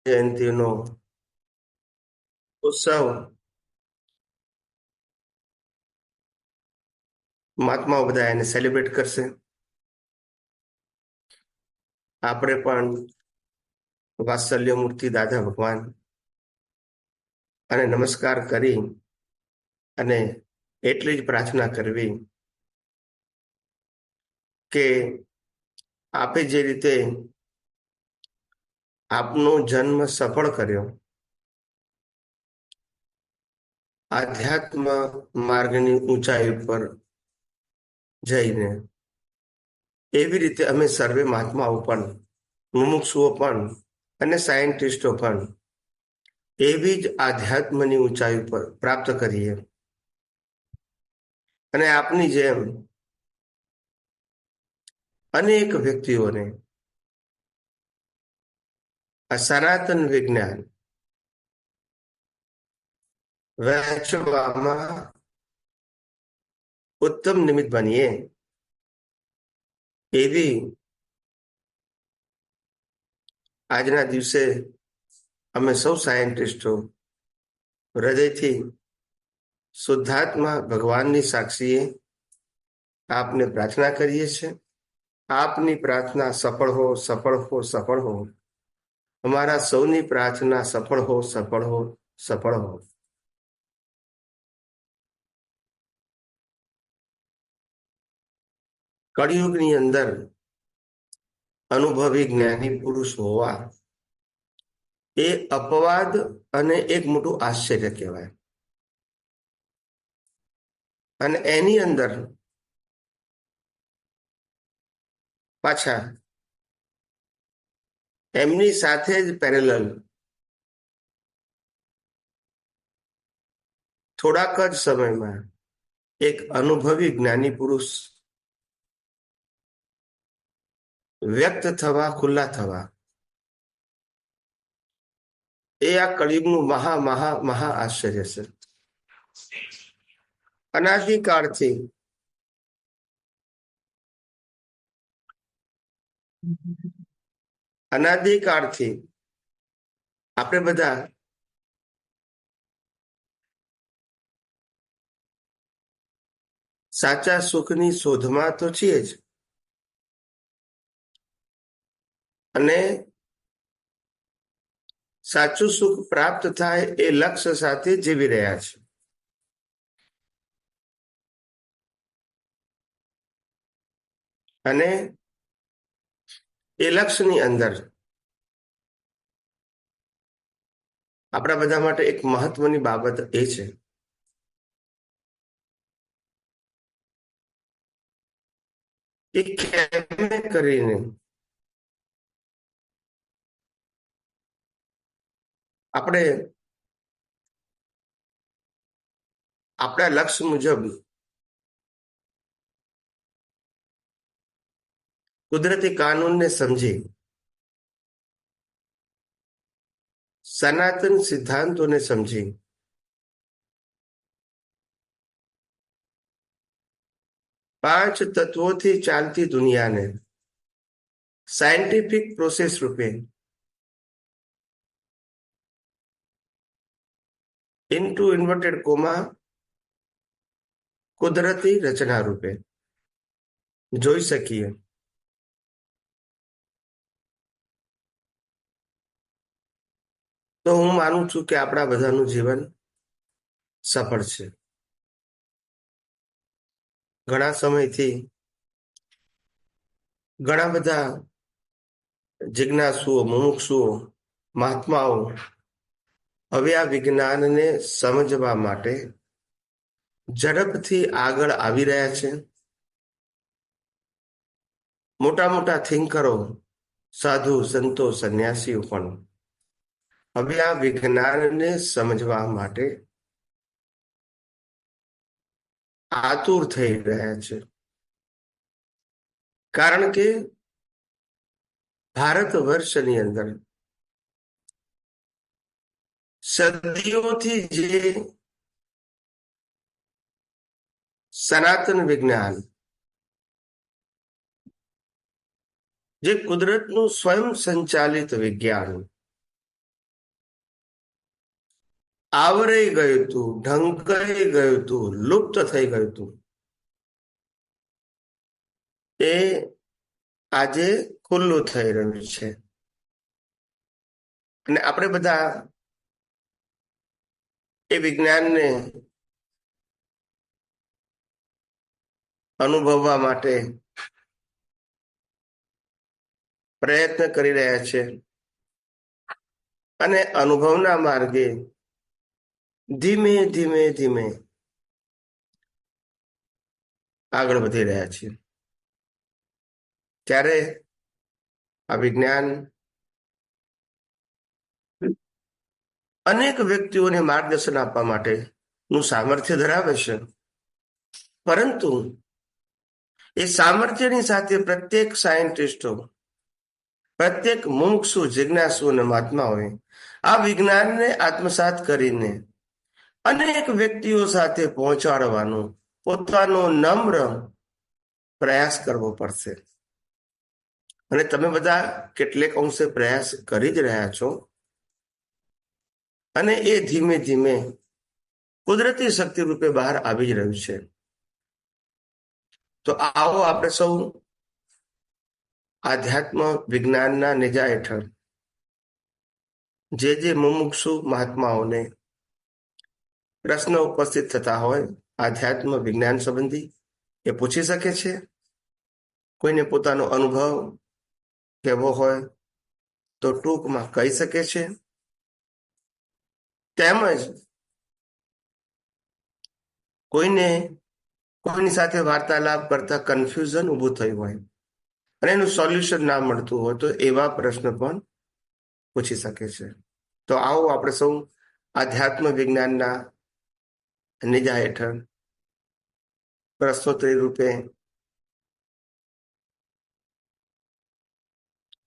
જયંતિનો ઉત્સવ મહાત્માઓ બધા એને સેલિબ્રેટ કરશે. આપણે પણ વાત્સલ્ય મૂર્તિ દાદા ભગવાન અને નમસ્કાર કરી અને એટલી જ પ્રાર્થના કરવી કે આપે જે રીતે આપનો જન્મ સફળ કર્યો, આધ્યાત્મ માર્ગની ઊંચાઈ ઉપર જઈને, એવી રીતે અમે સર્વે મહાત્માઓ પણ, મુમુક્ષુઓ પણ અને સાયન્ટિસ્ટો પણ એવી જ આધ્યાત્મની ઊંચાઈ ઉપર પ્રાપ્ત કરીએ અને આપની જેમ અનેક વ્યક્તિઓને આ સનાતન વિજ્ઞાન વહેંચવામાં ઉત્તમ નિમિત્ત બનીએ એવી આજના દિવસે અમે સૌ સાયન્ટિસ્ટો હૃદયથી શુદ્ધાત્મા ભગવાનની સાક્ષીએ આપને પ્રાર્થના કરીએ છીએ. આપની પ્રાર્થના સફળ હો, સફળ હો, સફળ હો. અમારા સૌની પ્રાર્થના સફળ હો, સફળ હો, સફળ હો. કળિયુગની અંદર અનુભવી જ્ઞાની પુરુષ હોવા એ અપવાદ અને એક મોટું આશ્ચર્ય કહેવાય. અને એની અંદર પાછા એમની સાથે જ પેરેલલ થોડાક જ સમયમાં એક અનુભવી જ્ઞાની પુરુષ વ્યક્ત થવા, ખુલ્લા થવા, એ આ કળિયુગનું મહા મહા મહા આશ્ચર્ય છે. અનાદિકાળથી આપણે બધા સાચા સુખની શોધમાં તો છીએ જ, અને સાચું સુખ પ્રાપ્ત થાય એ લક્ષ્ય સાથે જીવી રહ્યા છે. અને એ લક્ષ્યની અંદર આપણા બધા માટે એક મહત્વની બાબત એ છે કે કેમ કરીને આપણે આપણા લક્ષ્ય મુજબ કુદરતી કાનૂનને સમજી, સનાતન સિદ્ધાંતોને સમજી, પાંચ તત્વોથી ચાલતી દુનિયાને સાયન્ટિફિક પ્રોસેસ રૂપે ઇન્ટુ ઇન્વર્ટેડ કોમા કુદરતી રચના રૂપે જોઈ શકીએ, તો હું માનું છું કે આપણા બધાનું જીવન સફળ છે. ઘણા સમયથી ઘણા બધા જિજ્ઞાસુઓ, મુમુક્ષુઓ, મહાત્માઓ હવે આ વિજ્ઞાનને સમજવા માટે ઝડપથી આગળ આવી રહ્યા છે. મોટા મોટા થિંકરો, સાધુ, સંતો, સંન્યાસીઓ પણ હવે આ વિજ્ઞાનને સમજવા માટે આતુર થઈ રહ્યા છે. કારણ કે ભારત વર્ષની અંદર સદીઓથી જે સનાતન વિજ્ઞાન, જે કુદરતનું સ્વયં સંચાલિત વિજ્ઞાન આવરાઈ ગયું હતું, ઢંકાઈ ગયું હતું, લુપ્ત થઈ ગયું હતું, એ આજે ખુલ્લું થઈ રહ્યું છે. અને આપણે બધા એ વિજ્ઞાનને અનુભવવા માટે પ્રયત્ન કરી રહ્યા છે અને અનુભવના માર્ગે ધીમે ધીમે ધીમે આગળ વધી રહ્યા છે. ત્યારે આ વિજ્ઞાન અનેક વ્યક્તિઓને માર્ગદર્શન આપવા માટેનું સામર્થ્ય ધરાવે છે, પરંતુ એ સામર્થ્યની સાથે પ્રત્યેક સાયન્ટિસ્ટો, પ્રત્યેક મુમુક્ષુ, જિજ્ઞાસુ અને મહાત્માઓએ આ વિજ્ઞાનને આત્મસાત કરીને અનેક વ્યક્તિઓ સાથે પહોંચાડવાનો પોતાનો નમ્ર પ્રયાસ કરવો પડશે. અને તમે બધા કેટલેક અંશે પ્રયાસ કરી જ રહ્યા છો, અને એ ધીમે ધીમે કુદરતી શક્તિ રૂપે બહાર આવી જ રહ્યું છે. તો આવો આપણે સૌ આધ્યાત્મ વિજ્ઞાનના નેજા હેઠળ જે મુમુક્ષુ મહાત્માઓને પ્રશ્ન ઉપસ્થિત થતા હોય આધ્યાત્મ વિજ્ઞાન સંબંધી, એ પૂછી શકે છે. કોઈને પોતાનો અનુભવ કહેવો હોય તો ટૂંકમાં કહી શકે છે. તેમજ કોઈની સાથે વાર્તાલાપ કરતા કન્ફ્યુઝન ઊભું થયું હોય અને એનું સોલ્યુશન ના મળતું હોય તો એવા પ્રશ્ન પણ પૂછી શકે છે. તો આવો આપણે સૌ આધ્યાત્મ વિજ્ઞાનના નેજા હેઠળ પ્રશ્નોત્તરી રૂપે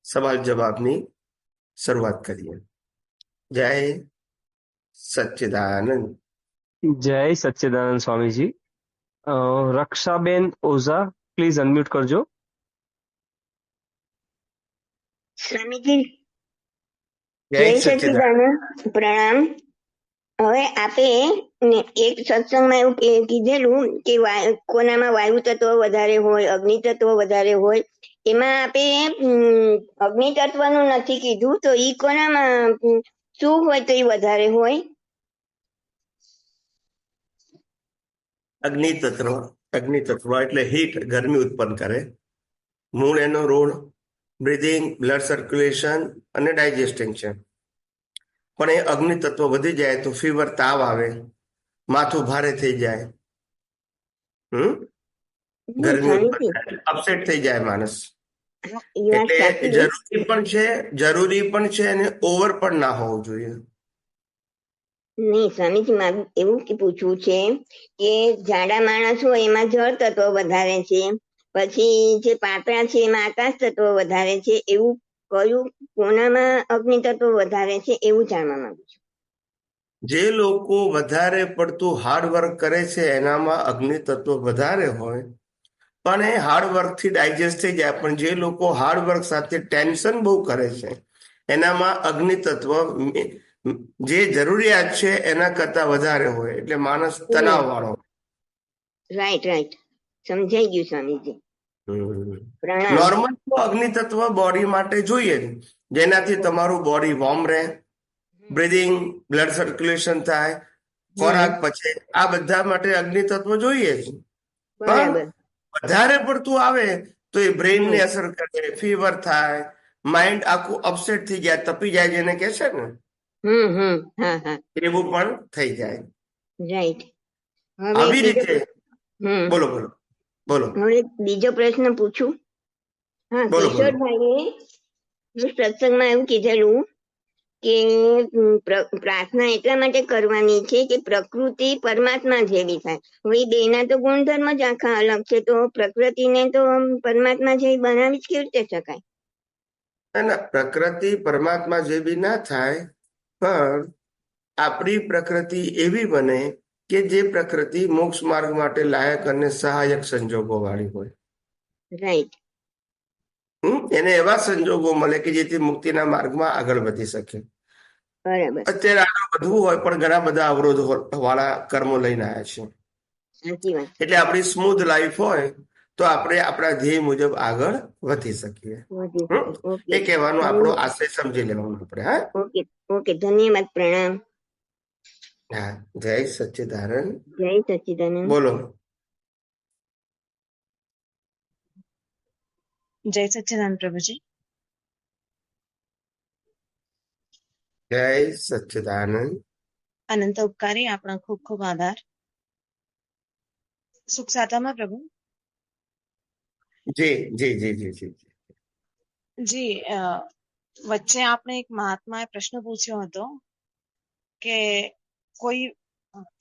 સવાલ જવાબની શરૂઆત કરીએ. જય સચ્ચિદાનંદ. જય સચ્ચિદાનંદ સ્વામીજી. રક્ષાબેન ઓઝા, પ્લીઝ અનમ્યુટ કરજો. સ્વામીજી જય જય સચ્ચિદાનંદ. સચ્ચિદાનંદ, પ્રણામ. હવે આપે એક સત્સંગમાં એવું કીધેલું કે કોનામાં વાયુ તત્વ વધારે હોય, અગ્નિ તત્વ વધારે હોય. એમાં આપે અગ્નિ તત્વનું નથી કીધું, તો ઈ કોનામાં શું હોય તો ઈ વધારે હોય? અગ્નિ તત્વ એટલે હીટ, ગરમી ઉત્પન્ન કરે. મૂળ એનો રોડ બ્રીધિંગ, બ્લડ સર્ક્યુલેશન અને ડાયજેસ્ટિંગ છે. પણ એ અગ્નિ તત્વ વધી જાય તો ફીવર, તાવ આવે, માથું ભારે થઈ જાય, ગરમી અપસેટ થઈ જાય માણસ. એટલે જરૂરી પણ છે અને ઓવર પણ ના હોવું જોઈએ. નહીં સ્વામીજી, મારું એવું પૂછવું છે કે જાડા માણસ હોય એમાં જળ તત્વ વધારે છે, પછી જે પાતળા છે એમાં આકાશ તત્વ વધારે છે. એવું કયું કોનામાં અગ્નિ તત્વ વધારે છે એવું જાણવા માંગુ છું. જે લોકો વધારે પડતું હાર્ડવર્ક કરે છે એનામાં અગ્નિ તત્વ વધારે હોય, પણ એ હાર્ડવર્કથી ડાયજેસ્ટ થઈ જાય. પણ જે લોકો હાર્ડવર્ક સાથે ટેન્શન બહુ કરે છે એનામાં અગ્નિ તત્વ જે જરૂરિયાત છે એના કરતા વધારે હોય, એટલે માણસ તણાવ વાળો. રાઈટ, સમજાઈ ગયું સ્વામીજી. નોર્મલ તો અગ્નિ તત્વ બોડી માટે જોઈએ, જેનાથી તમારું બોડી વોર્મ રહે, બ્રીધિંગ, બ્લડ સર્ક્યુલેશન થાય, ખોરાક પચે, આ બધા માટે અગ્નિ તત્વ જોઈએ જ. પણ વધારે પડતું આવે તો એ બ્રેઇનને અસર કરે, ફીવર થાય, માઇન્ડ આખું અપસેટ થઈ જાય, તપી જાય જેને કહે છે ને, એવું પણ થઈ જાય. રાઈટ. આવી રીતે બોલો. હવે બીજો પ્રશ્ન પૂછું. હા, કિશોરભાઈએ સત્સંગમાં એવું કીધેલું કે પ્રાર્થના એટલા માટે કરવાની છે કે પ્રકૃતિ પરમાત્મા જેવી થાય. હવે બેના તો ગુણધર્મ જ આખા અલગ છે, તો પ્રકૃતિને તો પરમાત્મા જેવી બનાવી જ કેવી રીતે શકાય? ના, પ્રકૃતિ પરમાત્મા જેવી ના થાય, પણ આપણી પ્રકૃતિ એવી બને કે જે પ્રકૃતિ મોક્ષ માર્ગ માટે લાયક અને સહાયક સંજોગો વાળી હોય. રાઈટ. એને એવા સંજોગો મળે કે જેથી મુક્તિના માર્ગમાં આગળ વધી શકે. બરાબર. અત્યારે આગળ વધવું હોય પણ ઘણા બધા અવરોધો વાળા કર્મો લઈને આવ્યા છે. સાચી વાત. એટલે આપણી સ્મૂથ લાઈફ હોય તો આપણે આપણા ધ્યેય મુજબ આગળ વધી શકીએ. વધી હમ? શકે. ઓકે. એ કહેવાનો આપણો આશય સમજી લેવાનો આપણે. હા, ઓકે. ઓકે, ધન્યવાદ. પ્રણામ. હા. જય સચ્ચિદાનંદ. જય સચ્ચિદાનંદ. બોલો. જય સચ્ચિદાનંદ પ્રભુજી. જય સચ્ચિદાનંદ. અનંત ઉપકારી, આપણા ખૂબ ખૂબ આભાર. સુખ સાતામાં પ્રભુ. જી જી જી જી જી જી, વચ્ચે આપણે એક મહાત્માએ પ્રશ્ન પૂછ્યો હતો કે કોઈ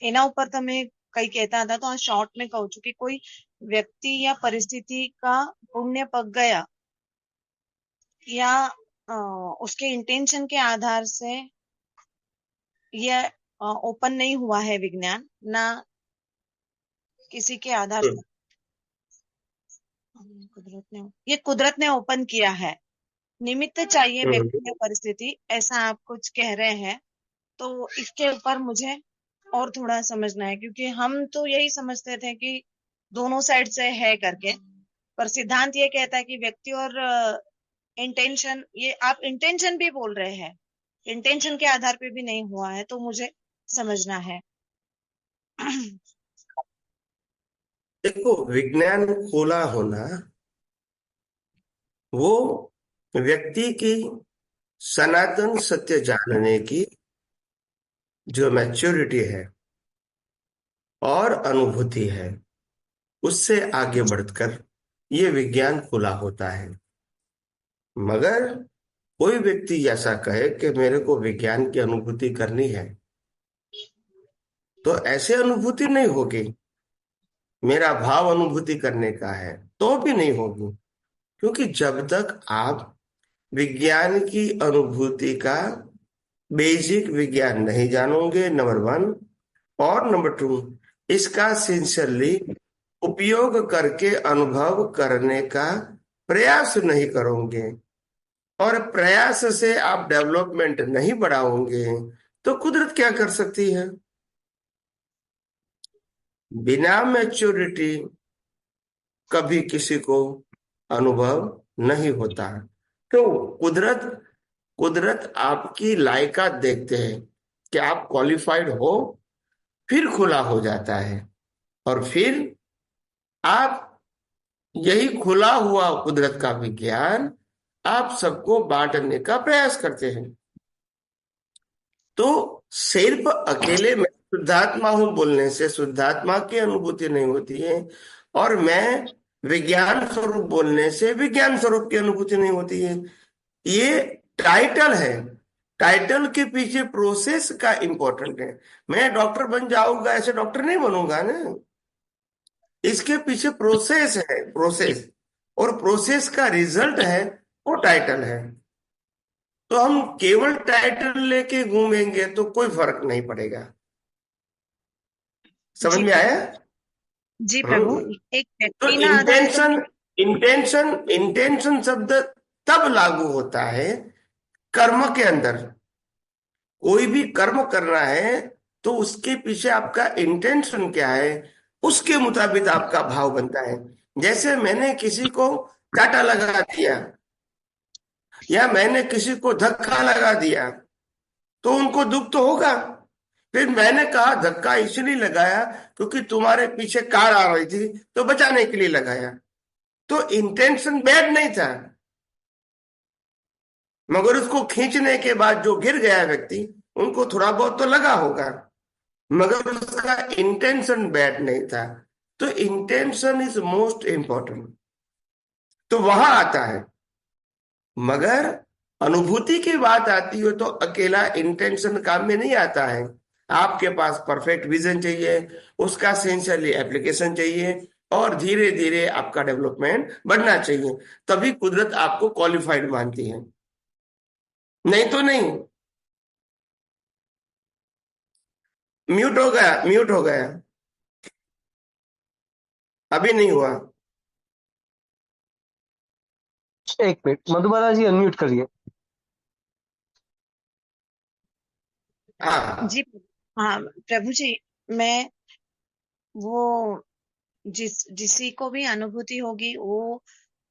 એના ઉપર તમે કઈ કહેતા હતા, તો આ શોર્ટ में કહું છું કે કોઈ व्यक्ति या परिस्थिति का पुण्य पक गया या उसके इंटेंशन के आधार से ये ओपन नहीं हुआ है विज्ञान, ना किसी के आधार से ये कुदरत ने ओपन किया है, निमित्त चाहिए व्यक्ति या परिस्थिति, ऐसा आप कुछ कह रहे हैं। तो इसके ऊपर मुझे और थोड़ा समझना है, क्योंकि हम तो यही समझते थे कि दोनों साइड से है करके, पर सिद्धांत ये कहता है कि व्यक्ति और इंटेंशन, ये आप इंटेंशन भी बोल रहे हैं, इंटेंशन के आधार पे भी नहीं हुआ है, तो मुझे समझना है। देखो, विज्ञान खुला होना वो व्यक्ति की सनातन सत्य जानने की जो मैच्योरिटी है और अनुभूति है, उससे आगे बढ़कर ये विज्ञान खुला होता है। मगर कोई व्यक्ति ऐसा कहे कि मेरे को विज्ञान की अनुभूति करनी है, तो ऐसे अनुभूति नहीं होगी। मेरा भाव अनुभूति करने का है तो भी नहीं होगी, क्योंकि जब तक आप विज्ञान की अनुभूति का बेसिक विज्ञान नहीं जानोगे, नंबर 1, और नंबर 2, इसका सिंसियरली उपयोग करके अनुभव करने का प्रयास नहीं करोगे और प्रयास से आप डेवलपमेंट नहीं बढ़ाओगे, तो कुदरत क्या कर सकती है? बिना मैच्योरिटी कभी किसी को अनुभव नहीं होता। तो कुदरत आपकी लायकात देखते हैं कि आप क्वालिफाइड हो, फिर खुला हो जाता है और फिर आप यही खुला हुआ कुदरत का विज्ञान आप सबको बांटने का प्रयास करते हैं। तो सिर्फ अकेले मैं शुद्धात्मा हूं बोलने से शुद्धात्मा की अनुभूति नहीं होती है, और मैं विज्ञान स्वरूप बोलने से विज्ञान स्वरूप की अनुभूति नहीं होती है। ये टाइटल है, टाइटल के पीछे प्रोसेस का इंपॉर्टेंट है। मैं डॉक्टर बन जाऊंगा ऐसे डॉक्टर नहीं बनूंगा ना, इसके पीछे प्रोसेस है, प्रोसेस, और प्रोसेस का रिजल्ट है वो टाइटल है। तो हम केवल टाइटल लेके घूमेंगे तो कोई फर्क नहीं पड़ेगा। समझ में आया? जी प्रभु। एक तो व्यक्ति ना इंटेंशन शब्द तब लागू होता है कर्म के अंदर। कोई भी कर्म करना है तो उसके पीछे आपका इंटेंशन क्या है, उसके मुताबिक आपका भाव बनता है। जैसे मैंने किसी को कांटा लगा दिया या मैंने किसी को धक्का लगा दिया तो उनको दुख तो होगा। फिर मैंने कहा धक्का इसलिए लगाया क्योंकि तुम्हारे पीछे कार आ रही थी तो बचाने के लिए लगाया, तो इंटेंशन बैड नहीं था, मगर उसको खींचने के बाद जो गिर गया व्यक्ति उनको थोड़ा बहुत तो लगा होगा, मगर उसका इंटेंशन बैड नहीं था। तो इंटेंशन इज मोस्ट इंपॉर्टेंट, तो वहां आता है। मगर अनुभूति की बात आती है तो अकेला इंटेंशन काम में नहीं आता है। आपके पास परफेक्ट विजन चाहिए, उसका सिंसियरली एप्लीकेशन चाहिए, और धीरे धीरे आपका डेवलपमेंट बढ़ना चाहिए, तभी कुदरत आपको क्वालिफाइड मानती है, नहीं तो नहीं। म्यूट हो गया, म्यूट हो गया, अभी नहीं हुआ। एक मिनट, मधुबाला जी अनम्यूट करिए। हाँ जी। हाँ प्रभु जी, मैं वो जिसी को भी अनुभूति होगी वो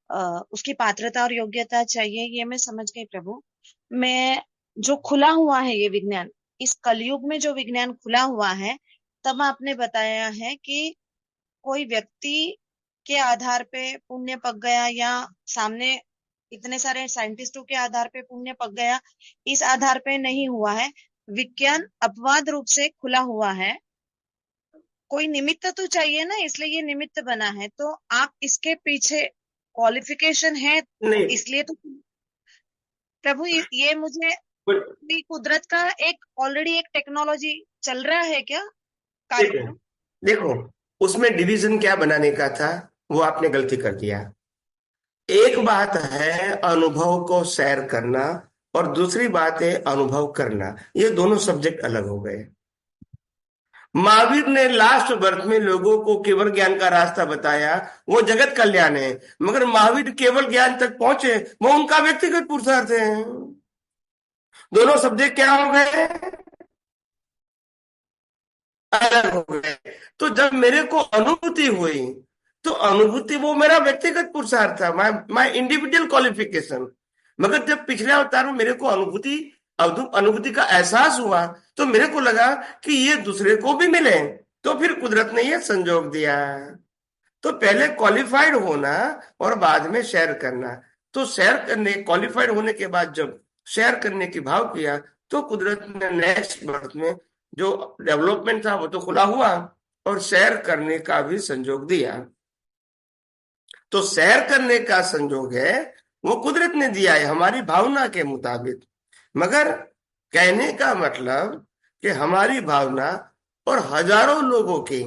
अ, उसकी पात्रता और योग्यता चाहिए, ये मैं समझ गई प्रभु। मैं जो खुला हुआ है ये विज्ञान, इस कलयुग में जो विज्ञान खुला हुआ है, तब आपने बताया है कि कोई व्यक्ति के आधार पे पुण्य पक गया, या सामने इतने सारे साइंटिस्टों के आधार पे पुण्य पक गया, इस आधार पे नहीं हुआ है। विज्ञान अपवाद रूप से खुला हुआ है, कोई निमित्त तो चाहिए ना, इसलिए ये निमित्त बना है। तो आप इसके पीछे क्वालिफिकेशन है, नहीं, इसलिए तो प्रभु ये मुझे भी कुदरत का एक ऑलरेडी एक टेक्नोलॉजी चल रहा है क्या देखो कार्यक्रम? देखो, उसमें डिवीजन क्या बनाने का था, वो आपने गलती कर दिया। एक बात है अनुभव को शेयर करना, और दूसरी बात है अनुभव करना। ये दोनों सब्जेक्ट अलग हो गए। महावीर ने लास्ट बर्थ में लोगों को केवल ज्ञान का रास्ता बताया, वो जगत कल्याण है। मगर महावीर केवल ज्ञान तक पहुंचे, वो उनका व्यक्तिगत पुरुषार्थ है। दोनों सब्जेक्ट क्या हो गए, अलग हो गए। तो जब मेरे को अनुभूति हुई, तो अनुभूति वो मेरा व्यक्तिगत पुरुषार्थ था, माय इंडिविजुअल क्वालिफिकेशन। मगर जब पिछले अवतार में मेरे को अनुभूति का एहसास हुआ, तो मेरे को लगा कि ये दूसरे को भी मिले। तो फिर कुदरत ने ये संजोग दिया। तो पहले क्वालिफाइड होना और बाद में शेयर करना। तो शेयर करने क्वालिफाइड होने के बाद जब शेयर करने की भाव किया, तो कुदरत ने नेक्स्ट बर्थ में जो डेवलपमेंट था वो तो खुला हुआ, और शेयर करने का भी संजोग दिया। तो शेयर करने का संजोग है वो कुदरत ने दिया है हमारी भावना के मुताबिक। मगर कहने का मतलब कि हमारी भावना और हजारों लोगों की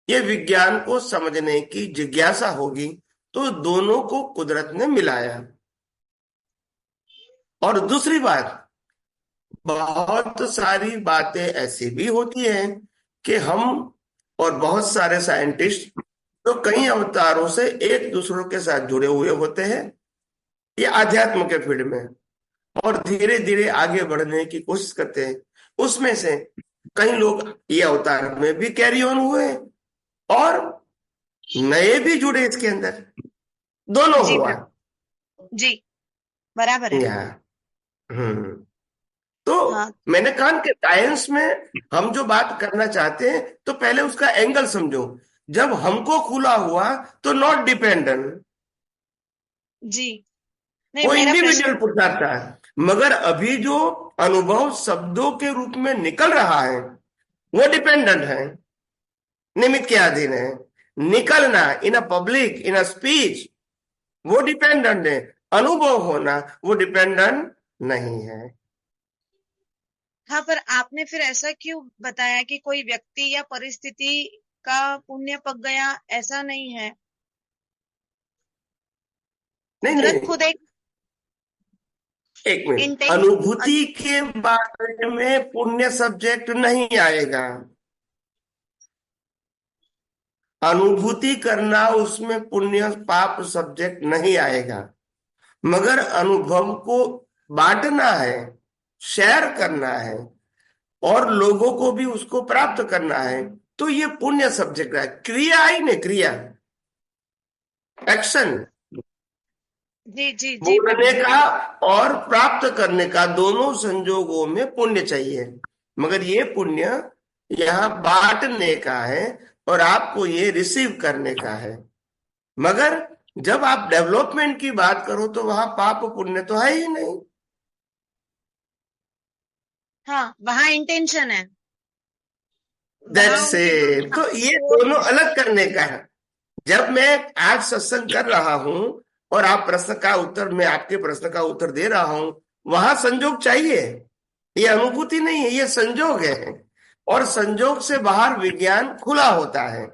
ये विज्ञान को समझने की जिज्ञासा होगी, तो दोनों को कुदरत ने मिलाया। और दूसरी बात, बहुत सारी बातें ऐसी भी होती हैं कि हम और बहुत सारे साइंटिस्ट तो कई अवतारों से एक दूसरों के साथ जुड़े हुए होते हैं, ये आध्यात्म के फील्ड में, और धीरे धीरे आगे बढ़ने की कोशिश करते हैं। उसमें से कई लोग ये अवतार में भी कैरी ऑन हुए, और नए भी जुड़े इसके अंदर, दोनों जी हुआ। प्रभु जी, बराबर है। यहाँ हम्म तो हाँ। मैंने कहा कि साइंस में हम जो बात करना चाहते हैं, तो पहले उसका एंगल समझो। जब हमको खुला हुआ, तो नॉट डिपेंडेंट, जी, नहीं वो मेरा प्रश्न। इंडिविजुअल पुरुषार्थ है। मगर अभी जो अनुभव शब्दों के रूप में निकल रहा है, वो डिपेंडेंट है, निमित्त के अधीन है। निकलना in a public, in a speech, वो डिपेंडेंट है। अनुभव होना वो डिपेंडेंट नहीं है। हाँ, पर आपने फिर ऐसा क्यों बताया कि कोई व्यक्ति या परिस्थिति का पुण्य पक गया, ऐसा नहीं है। नहीं कुदरत नहीं, खुद एक एक मिनट, इंटेंशन। अनुभूति के बारे में पुण्य सब्जेक्ट नहीं आएगा। अनुभूति करना उसमें पुण्य पाप सब्जेक्ट नहीं आएगा। मगर अनुभव को बांटना है, शेयर करना है, और लोगों को भी उसको प्राप्त करना है, तो ये पुण्य सब्जेक्ट है। क्रिया आई ने, क्रिया, एक्शन, जी जी जी प्रभु बोलने जी। का और प्राप्त करने का, दोनों संजोगों में पुण्य चाहिए। मगर ये पुण्य यहाँ बांटने का है, और आपको ये रिसीव करने का है। मगर जब आप डेवलपमेंट की बात करो, तो वहां पाप पुण्य तो है ही नहीं। हाँ, वहां इंटेंशन है, वहां दैट्स उनकी जो इट। तो ये सोच दोनों है। अलग करने का है। जब मैं आज सत्संग कर रहा हूं, और आप प्रश्न का उत्तर, मैं आपके प्रश्न का उत्तर दे रहा हूं, वहां संजोग चाहिए। ये अनुभूति नहीं है, ये संजोग है। और संजोग से बाहर विज्ञान खुला होता है।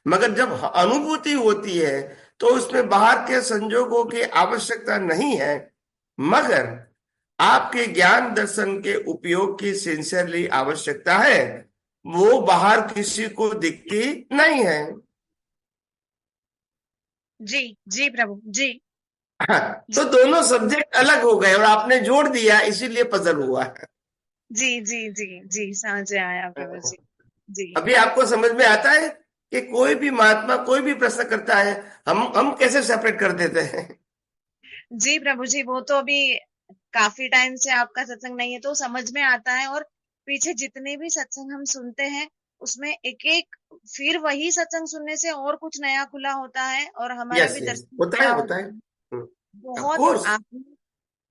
मगर जब अनुभूति होती है, तो उसमें बाहर के संजोगों की आवश्यकता नहीं है। मगर आपके ज्ञान दर्शन के उपयोग की सिंसियरली आवश्यकता है, वो बाहर किसी को दिखती नहीं है। जी जी प्रभु जी। हाँ, तो दोनों सब्जेक्ट अलग हो गए, और आपने जोड़ दिया, इसीलिए पजल हुआ है। जी जी जी जी, समझ में आया प्रभु जी। जी अभी आपको समझ में आता है कि कोई भी महात्मा कोई भी प्रश्न करता है, हम कैसे सेपरेट कर देते हैं। जी प्रभु जी, वो तो अभी काफी टाइम से आपका सत्संग नहीं है तो समझ में आता है। और पीछे जितने भी सत्संग हम सुनते हैं उसमें एक एक फिर वही सत्संग सुनने से और कुछ नया खुला होता है और हमारा यस भी यस, दर्शन होता खुला है होता होता है। है। ऑफ बहुत कोर्स। आपने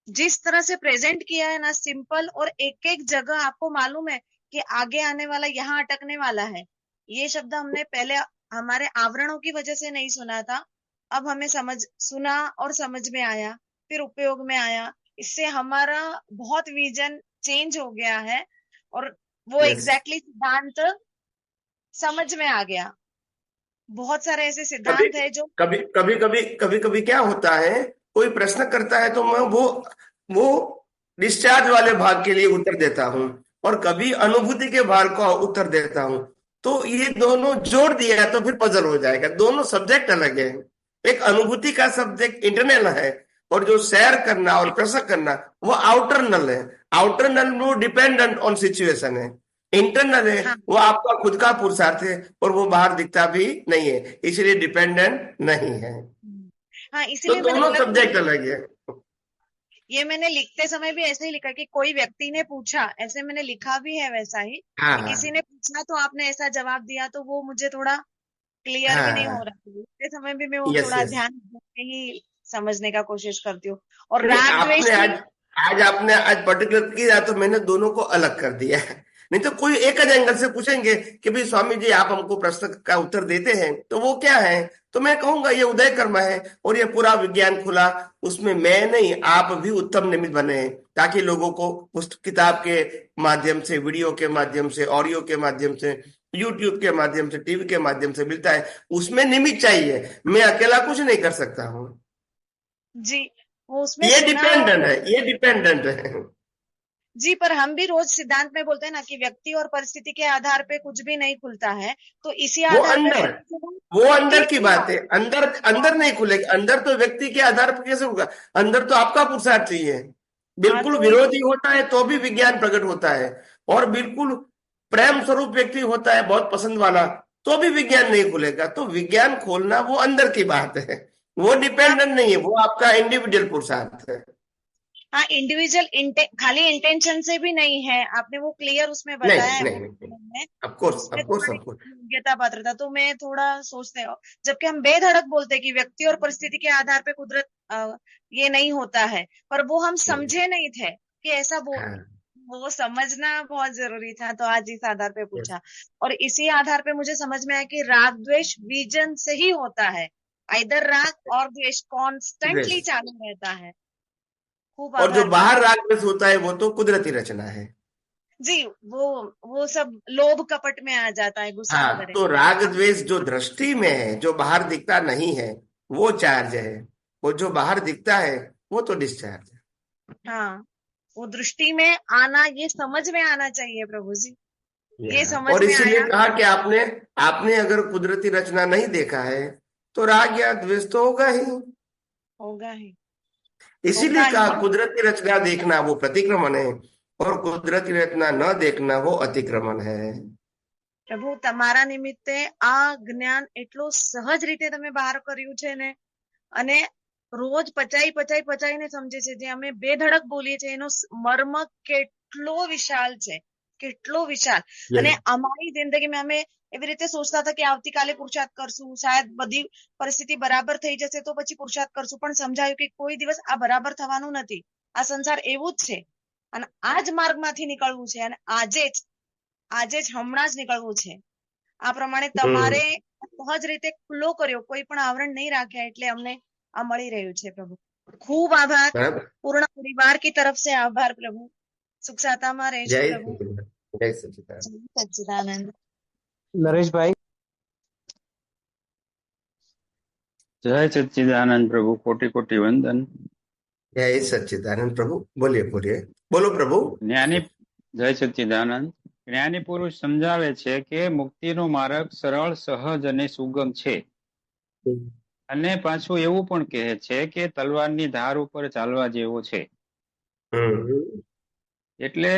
जिस तरह से प्रेजेंट किया है ना, सिंपल, और एक एक जगह आपको मालूम है कि आगे आने वाला यहाँ अटकने वाला है। ये शब्द हमने पहले हमारे आवरणों की वजह से नहीं सुना था, अब हमें सुना और समझ में आया, फिर उपयोग में आया। इससे हमारा बहुत विजन चेंज हो गया है और वो यस। एग्जैक्टली सिद्धांत समझ में आ गया। बहुत सारे ऐसे कभी सिद्धांत है जो कभी कभी क्या होता है, कोई प्रश्न करता है तो मैं वो डिस्चार्ज वाले भाग के लिए उत्तर देता हूँ, और कभी अनुभूति के भाग को उत्तर देता हूँ। तो ये दोनों जोड़ दिया तो फिर पजल हो जाएगा। दोनों सब्जेक्ट अलग है। एक अनुभूति का सब्जेक्ट इंटरनल है, और जो शेयर करना और प्रश्न करना वो आउटरनल है। आउटरनल वो डिपेंडेंट ऑन सिचुएशन है। इंटरनल है हाँ वो आपका खुद का पुरुषार्थ है, और वो बाहर दिखता भी नहीं है, इसलिए डिपेंडेंट नहीं है। हाँ, तो इसीलिए मैंने दोनों बोला सब्जेक्ट अलग है। ये मैंने लिखते समय भी ऐसे ही लिखा कि कोई व्यक्ति ने पूछा, ऐसे मैंने लिखा भी है वैसा ही हाँ कि किसी हाँ ने पूछा तो आपने ऐसा जवाब दिया, तो वो मुझे थोड़ा क्लियर भी नहीं हो हाँ। रहा था। लिखते समय भी मैं वो यस थोड़ा यस। ध्यान देके ही समझने का कोशिश करती हूँ। और नहीं, राग द्वेष आपने भी। आज आज आपने आज पर्टिकुलर किया तो मैंने दोनों को अलग कर दिया है। नहीं तो कोई एक ही एंगल से पूछेंगे कि भाई स्वामी जी आप हमको प्रश्न का उत्तर देते हैं तो वो क्या है, तो मैं कहूंगा ये उदय कर्म है, और ये पूरा विज्ञान खुला। उसमें मैं नहीं, आप भी उत्तम निमित्त बने हैं, ताकि लोगों को उस किताब के माध्यम से, वीडियो के माध्यम से, ऑडियो के माध्यम से, यूट्यूब के माध्यम से, टीवी के माध्यम से मिलता है। उसमें निमित्त चाहिए, मैं अकेला कुछ नहीं कर सकता हूँ। जी, वो उसमें ये सुना। डिपेंडेंट है, ये डिपेंडेंट है। जी, पर हम भी रोज सिद्धांत में बोलते हैं ना कि व्यक्ति और परिस्थिति के आधार पे कुछ भी नहीं खुलता है, तो इसी वो आधार पे अंदर, फिर वो व्यक्ति अंदर की खुला। बात है। अंदर अंदर नहीं खुलेगा। अंदर तो व्यक्ति के आधार पर कैसे होगा? अंदर तो आपका पुरुषार्थ चाहिए। हाँ, बिल्कुल तो विरोधी होता है तो भी विज्ञान प्रकट होता है, और बिल्कुल प्रेम स्वरूप व्यक्ति होता है बहुत पसंद वाला, तो भी विज्ञान नहीं खुलेगा। तो विज्ञान खोलना वो अंदर की बात है, वो हाँ डिपेंडेंट नहीं है, वो आपका इंडिविजुअल पुरुषार्थ है। हाँ, इंडिविजुअल खाली इंटेंशन से भी नहीं है, आपने वो क्लियर उसमें नहीं बताया है नहीं वो नहीं, में। ऑफ कोर्स उसमें ऑफ कोर्स थोड़ा ऑफ कोर्स। योग्यता पात्रता तो मैं थोड़ा सोचते हो, जबकि हम बेधड़क बोलते हैं कि व्यक्ति और परिस्थिति के आधार पे कुदरत ये नहीं होता है, पर वो हम समझे नहीं थे कि ऐसा हाँ वो समझना बहुत जरूरी था, तो आज इस आधार पे यस। पूछा। और इसी आधार पे मुझे समझ में आया कि राग द्वेष विजन से ही होता है। इधर राग और द्वेष कॉन्स्टेंटली चालू रहता है। खूब और जो आभार बाहर प्रभु। राग द्वेष होता है वो तो कुदरती रचना है। जी, वो सब लोभ कपट में आ जाता है, गुस्सा हाँ, वगैरह। तो राग द्वेष जो दृष्टि में है, जो बाहर दिखता नहीं है, वो चार्ज है। वो जो बाहर दिखता है वो तो डिस्चार्ज है। हाँ, वो दृष्टि में आना, ये समझ में आना चाहिए प्रभु जी। ये समझ और में इसीलिए आया। कहा कि आपने आपने अगर कुदरती रचना नहीं देखा है तो राग या द्वेष तो होगा ही। होगा ही। इसीलिए होगा कहा ही कुदरती रचना देखना वो प्रतिक्रमण है, और कुदरती रचना न देखना वो अतिक्रमण है। પ્રભુ, તમારા નિમિત્તે આ જ્ઞાન એટલું સહજ રીતે તમે બહાર કર્યું છે ને, અને રોજ પચાઈને સમજે છે. જે અમે બેધડક બોલીએ છીએ એનો મર્મ કેટલો વિશાળ છે, કેટલો વિશાળ. અને અમારી જિંદગીમાં અમે એવી રીતે સોચતા હતા કે આવતીકાલે પુરુષાર્થ કરશું, શાયદ બધી પરિસ્થિતિ બરાબર થઈ જશે તો પછી પુરુષાર્થ કરશું, પણ સમજાયું કે કોઈ દિવસ આ બરાબર થવાનું નથી. આ સંસાર એવું જ છે અને આ જ માર્ગમાંથી નીકળવું છે, અને આજે જ હમણાં જ નીકળવું છે. આ પ્રમાણે તમારે સહજ રીતે ખુલ્લો કર્યો, કોઈ પણ આવરણ નહીં રાખ્યા, એટલે અમને આ મળી રહ્યું છે પ્રભુ. ખૂબ આભાર. बराबर। पूर्ण परिवार की तरफ से आभार प्रभु. सुख साताમાં રહેજો जय प्रभु. सच्चिदानंद, जय सच्चिदानंद। सच्चिदानंद. નરેશભાઈ. जय सच्चिदानंद प्रभु, कोटि कोटि वंदन। जय सच्चिदानंद प्रभु। बोलिए बोलिए, बोलो प्रभु। જ્ઞાની જય સચ્ચિદાનંદ। જ્ઞાની પુરુષ સમજાવે છે કે મુક્તિનો માર્ગ સરળ, સહજ અને સુગમ છે, અને પાછું એવું પણ કહે છે કે તલવારની ધાર ઉપર ચાલવા જેવો છે. એટલે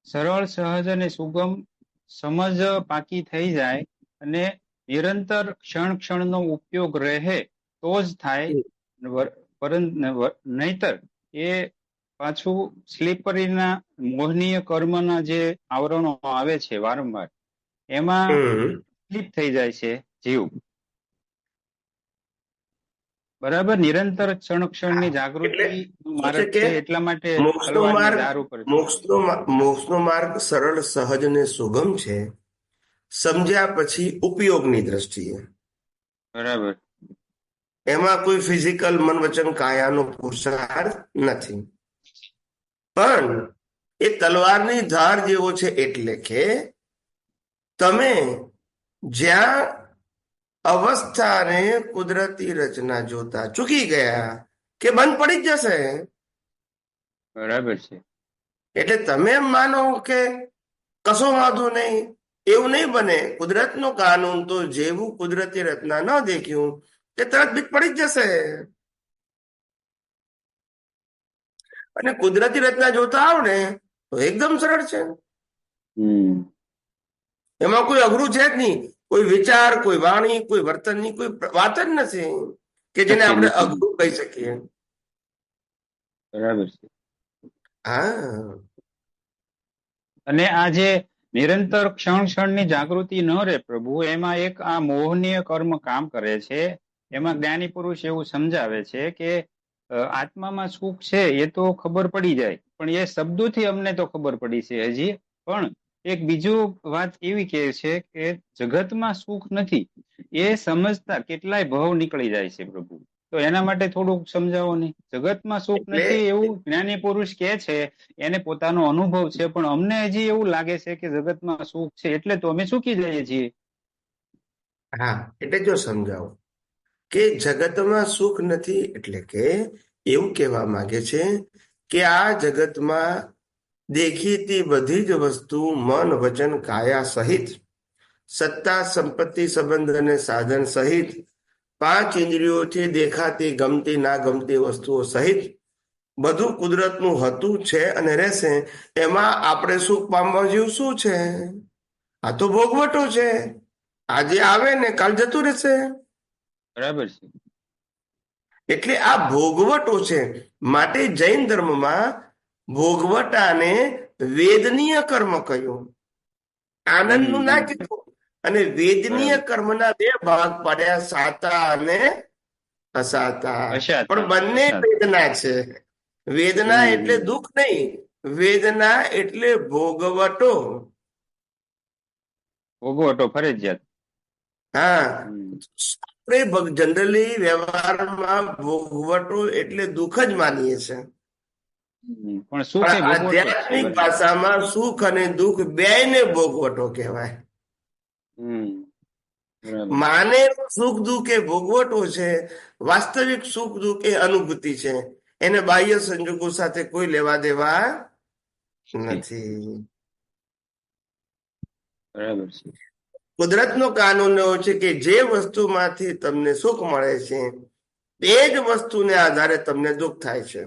સરળ, સહજ અને સુગમ સમજ પાકી થઈ જાય અને નિરંતર ક્ષણ ક્ષણનો ઉપયોગ રહે તો જ થાય, નહીતર એ પાછું સ્લીપરીના મોહનીય કર્મના જે આવરણો આવે છે વારંવાર, એમાં સ્લીપ થઈ જાય છે જીવ. બરાબર, નિરંતર ક્ષણ ક્ષણની જાગૃતિ માર્ગ છે, એટલા માટે તલવારની ધાર ઉપર મોક્ષનો માર્ગ સરળ, સહજ અને સુગમ છે સમજ્યા પછી ઉપયોગની દ્રષ્ટિએ. બરાબર. એમાં કોઈ ફિઝિકલ મન વચન કાયાનો પુરુષાર્થ નથી. પણ એ તલવારની ધાર જેવો છે, એટલે કે તમે જ્યાં અવસ્થાને કુદરતી રચના જોતા ચૂકી ગયા કે બંધ પડી જ જશે. બરાબર છે. એટલે તમે એમ માનો કે કશો વાંધો નહીં, એવું નહીં બને. કુદરતનો કાનૂન તો જેવું કુદરતી રચના ન દેખ્યું તે તરત બીજ પડી જ જશે. અને કુદરતી રચના જોતા આવડે તો એકદમ સરળ છે. એમાં કોઈ અઘરું છે જ નહીં. કોઈ વિચાર, કોઈ વાણી, કોઈ વર્તનની કોઈ વાત જ નથી કે જેને આપણે અઘરું કહી શકીએ. બરાબર છે. હા. અને આ જે નિરંતર ક્ષણ ક્ષણની જાગૃતિ ન રહે પ્રભુ, એમાં એક આ મોહનીય કર્મ કામ કરે છે. એમાં જ્ઞાની પુરુષ એવું સમજાવે છે કે આત્મામાં સુખ છે એ તો ખબર પડી જાય, પણ એ શબ્દોથી અમને તો ખબર પડી છે હજી. પણ એક બીજું વાત એવી કહે છે કે જગતમાં સુખ નથી, એ સમજતા કેટલાય ભવ નીકળી જાય છે પ્રભુ. તો એના માટે થોડુંક સમજાવો નહીં. જગતમાં સુખ નથી એવું જ્ઞાની પુરુષ કે છે, એને પોતાનો અનુભવ છે, પણ અમને હજી એવું લાગે છે કે જગતમાં સુખ છે, એટલે તો અમે સુખી જઈએ છીએ. હા, એટલે જો સમજાવો કે જગતમાં સુખ નથી, એટલે કે એવું કહેવા માંગે છે કે આ જગતમાં દેખીતી બધી જ વસ્તુ મન વચન કાયા સહિત, સત્તા સંપત્તિ સંબંધ અને સાધન સહિત, 5 ઇન્દ્રિયોથી દેખાતી ગમતી ના ગમતી વસ્તુઓ સહિત બધું કુદરતનું હતું, છે અને રહેશે. એમાં આપણે સુખ પામવા જેવું શું છે? આ તો ભોગવટો છે. આજે આવે ને કાલ જતું રહેશે. બરાબર છે. એટલે આ ભોગવટો છે. માટે જૈન ધર્મમાં ભોગવટાને વેદનીય કર્મ કહ્યું, આનંદનું ના કીધું. અને વેદનીય કર્મના 2 ભાગ પાડ્યા, સાતા અને અસાતા. પણ બંને વેદના છે. વેદના એટલે દુઃખ નહીં, વેદના એટલે ભોગવટો. ભોગવટો ફરજિયાત. હા, જનરલી વ્યવહારમાં ભોગવટો એટલે દુઃખ જ માનીએ છીએ. પણ આધ્યાત્મિક ભાષામાં સુખ અને દુઃખ બેયને ભોગવટો કહેવાય. માનેલું સુખ દુઃખ એ ભોગવટો છે, વાસ્તવિક સુખ દુઃખ એ અનુભૂતિ છે. એને બાહ્ય સંજોગો સાથે કોઈ લેવા દેવા નથી. બરાબર છે. કુદરતનો કાનૂન એવો છે કે જે વસ્તુમાંથી તમને સુખ મળે છે તે જ વસ્તુને આધારે તમને દુઃખ થાય છે.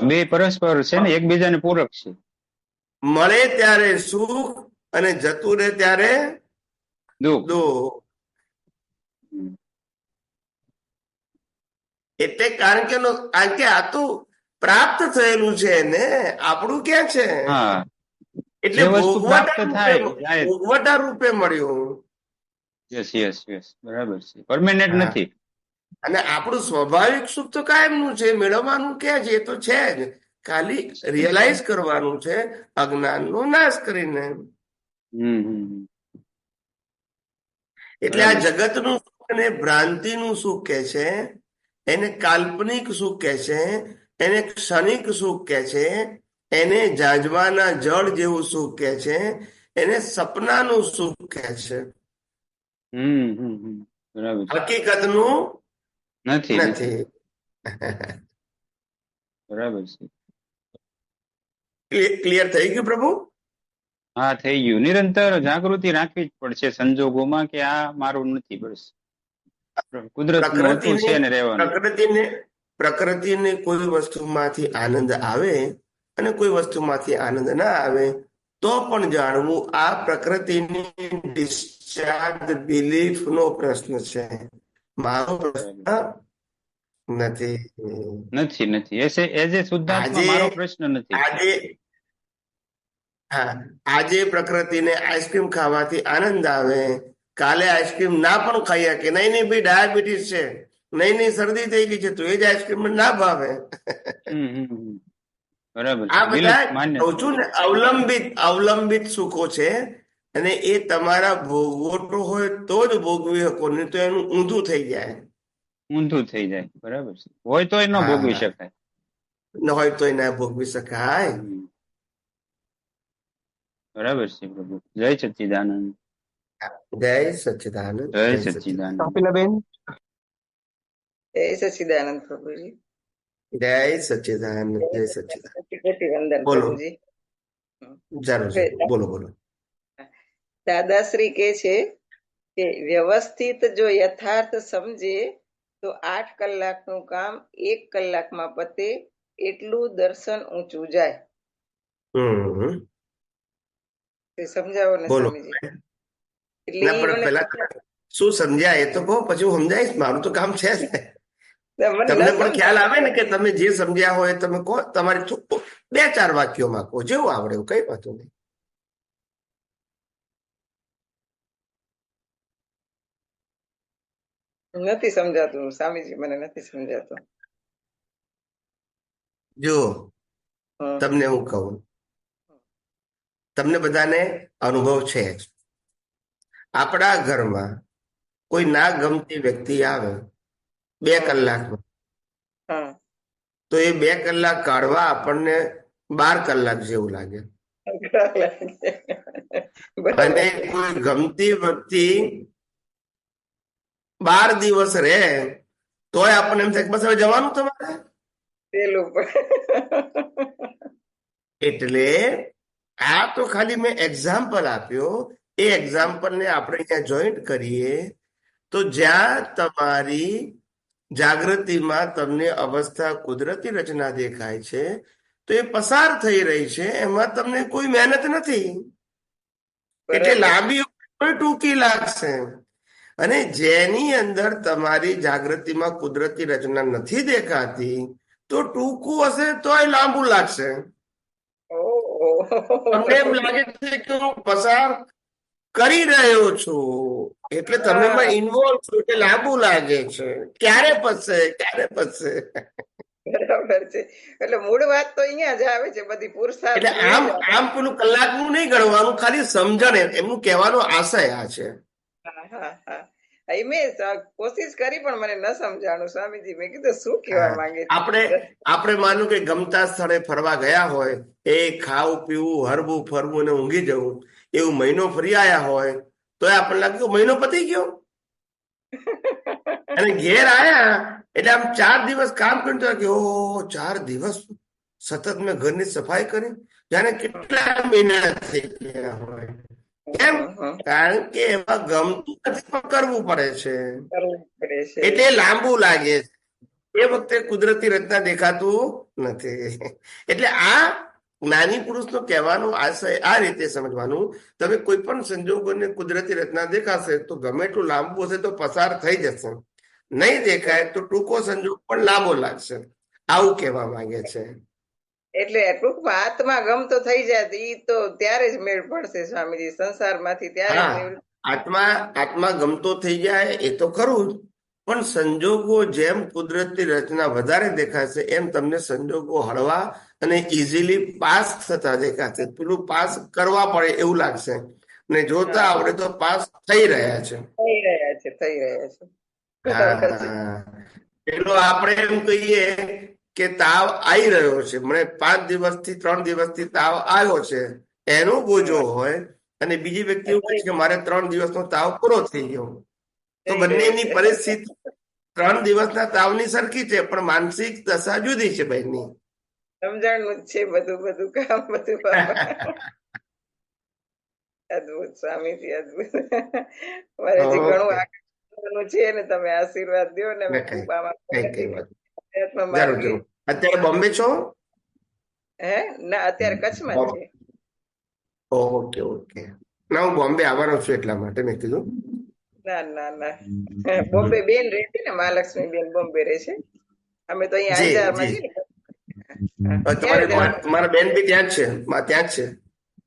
બે પરસ્પર છે ને, એકબીજાને પૂરક છે. મળે ત્યારે સુખ અને જતું રહે ત્યારે દુઃખ. એટલે કારણ કે આ તો પ્રાપ્ત થયેલું છે ને, આપણું ક્યાં છે? એટલે ભોગવટા રૂપે મળ્યું. બરાબર છે, પરમેનન્ટ નથી. અને આપણું સ્વાભાવિક સુખ તો કાયમનું છે, મેળવવાનું ક્યાં છે? એ તો છે જ, ખાલી રિયલાઇઝ કરવાનું છે અજ્ઞાનનો નાશ કરીને. એટલે આ જગતનું સુખ અને ભ્રાંતિનું સુખ કે છે, એને કાલ્પનિક સુખ કે છે, એને ક્ષણિક સુખ કે છે, એને જાજવાના જળ જેવું સુખ કે છે, એને સપનાનું સુખ કે છે. હકીકતનું નથી. બરાબર છે. ક્લિયર થઈ ગયું પ્રભુ? હા, થઈ ગયું. નિરંતર જાગૃતિ રાખવી જ પડશે સંજોગોમાં કે આ મારું નથી. બસ કુદરતનું છે ને રહેવાનું. પ્રકૃતિને કોઈ વસ્તુમાંથી આનંદ આવે અને કોઈ વસ્તુમાંથી આનંદ ના આવે તો પણ જાણવું આ પ્રકૃતિની ડિસ્ચાર્જ બિલીફ નો પ્રશ્ન છે, મારો પ્રશ્ન નથી. નથી નથી એઝ એ શુદ્ધાત્મા મારો પ્રશ્ન નથી. આજે હા, આજે પ્રકૃતિને આઈસ્ક્રીમ ખાવાથી આનંદ આવે, કાલે આઈસ્ક્રીમ ના પણ ખાઈ શકે. નહીં નહીં ભાઈ ડાયાબિટીસ છે, નહીં શરદી થઈ ગઈ છે, તો એ જ આઈસ્ક્રીમ ના ભાવે. બરાબર. આ બધા કહું છું ને અવલંબિત સુખો છે, અને એ તમારા ભોગવટો હોય તો જ ભોગવી શકો, નહીં તો એનું ઊંધું થઈ જાય. ઊંધું થઈ જાય. બરાબર છે. હોય તો ન ભોગવી શકાય. ન હોય તો ના ભોગવી શકાય. બરાબર છે પ્રભુ. જય સચ્ચિદાનંદ. જય સચ્ચિદાનંદ. જય સચ્ચિદાનંદ. કપિલાબેન. જય સચ્ચિદાનંદ પ્રભુજી. જય સચ્ચિદાનંદ. જય સચ્ચિદાનંદ. વંદન બોલો. પ્રભુજી. જરૂર બોલો બોલો. દાદાશ્રી કે છે કે વ્યવસ્થિત જો યથાર્થ સમજે તો 8 કલાકનું કામ 1 કલાકમાં પતે, એટલું દર્શન ઊંચું જાય. તે સમજાવો ને બોલો. સ્વામીજી. ના, પણ પહેલા શું સમજ્યા એ તો કહો, પછી હું સમજાવીશ. મારું તો કામ છે જ ને. તમને પણ ખ્યાલ આવે ને કે તમે જે સમજ્યા હોય તમે કહો. તમારી 2-4 વાક્યોમાં કહો, જેવું આવડે એવું, કઈ વાતું નહીં. નથી સમજાતું સ્વામીજી, મને નથી સમજાતું. જો તમને હું કહું, તમને બધાને અનુભવ છે જ. આપણા ઘરમાં કોઈ ના ગમતી વ્યક્તિ આવે 2 કલાકમાં, તો એ 2 કલાક કાઢવા આપણને 12 કલાક જેવું લાગે. અને કોઈ ગમતી વ્યક્તિ 12 દિવસ રહે તોય આપણને એમ થાય બસ હવે જવાનું તમારે. એટલે આ તો ખાલી મેં એક્ઝામ્પલ આપ્યો. એ એક્ઝામ્પલને આપણે અહીંયા જોઈન્ટ કરીએ તો જ્યાં તમારી જાગૃતિમાં તમને અવસ્થા કુદરતી રચના દેખાય છે, તો એ પસાર થઈ રહી છે, એમાં તમને કોઈ મહેનત નથી. એટલે લાંબી કોઈ ટૂંકી લાગશે. અને જેની અંદર તમારી જાગૃતિમાં કુદરતી રચના નથી દેખાતી, તો ટૂંકું હશે તોય લાંબુ લાગશે. તમને એમ લાગે છે કે હું પસાર કરી રહ્યો છું, એટલે તમે ઇન્વોલ્વ છો, એટલે લાંબુ લાગે છે. ક્યારે પતશે? બરાબર છે. એટલે મૂળ વાત તો અહીંયા જ આવે છે, બધી પુરુષાર્થ. એટલે આમ પેલું કલાકનું નહીં ગણવાનું, ખાલી સમજણ એમનું કહેવાનો આશય આ છે. મેં કોશિશ કરી પણ મને ન સમજાણું સ્વામીજી. મેં કીધું શું કહેવા માંગે. આપણે માનું કે ગમતા સ્થળે ફરવા ગયા હોય, એ ખાવું પીવું હરવું ફરવું ને ઊંઘી જવું, એવું મહિનો ફરી આયા હોય તો આપણને લાગ્યું મહિનો પતી ગયો. અને ઘેર આયા એટલે આમ 4 દિવસ કામ કર્યું કે ઓહો 4 દિવસ સતત મેં ઘરની સફાઈ કરી, જાણે કેટલા મહિના થઈ ગયા હોય. કેમ? કારણ કે એમાં ગમતું નથી પણ કરવું પડે છે, એટલે લાંબુ લાગે છે. એ વખતે કુદરતી રચના દેખાતું નથી. એટલે આ જ્ઞાની પુરુષનો કહેવાનો આશય આ રીતે સમજવાનું. તમે કોઈ પણ સંજોગોને કુદરતી રચના દેખાશે તો ગમે એટલું લાંબુ હશે તો પસાર થઈ જશે, નહીં દેખાય તો ટૂંકો સંજોગ પણ લાંબો લાગશે. આવું કહેવા માંગે છે. એટલે ટૂંકમાં આત્મા ગમતો થઈ જાય ઈ તો ત્યારે જ મેળ પડશે સ્વામીજી, સંસારમાંથી ત્યારે. આત્મા ગમતો થઈ જાય એ તો ખરું જ, પણ સંજોગો જેમ કુદરતી રચના વધારે દેખાશે એમ તમને સંજોગો હળવા અને ઇઝીલી પાસ થતા દેખાશે. પેલું પાસ કરવા પડે એવું લાગશે, ને જોતા આવડે તો પાસ થઈ રહ્યા છે. પેલો આપણે એમ કહીએ કે તાવ આવી રહ્યો છે, મને 5 દિવસથી 3 દિવસથી તાવ આવ્યો છે, એનો બોજો હોય, અને બીજી વ્યક્તિ એવું કહે કે મારે 3 દિવસનો તાવ પૂરો થઈ ગયો, તો બંનેની પરિસ્થિતિ 3 દિવસના તાવની સરખી છે, પણ માનસિક દશા જુદી છે બહેનની. સમજણનું જ છે બધું કામ. અદભુત સ્વામીજી, અદભુત. મારે ઘણું આગળ છે ને, તમે આશીર્વાદ દો ને. અત્યારે બોમ્બે છો? હે ના અત્યારે કચ્છમાં છે. Okay okay. ના, હું બોમ્બે આવવાનો છું એટલા માટે મેં કીધું. ના ના ના બોમ્બે બેન રહે છે ને, મહાલક્ષ્મી બેન બોમ્બે રહે છે. અમે તો અહીંયા જી અંજારમાં જી. છીએ ને. ક્યારે તમારી જવાનું? તમારા બેન બી ત્યાં જ છે, ત્યાં જ છે.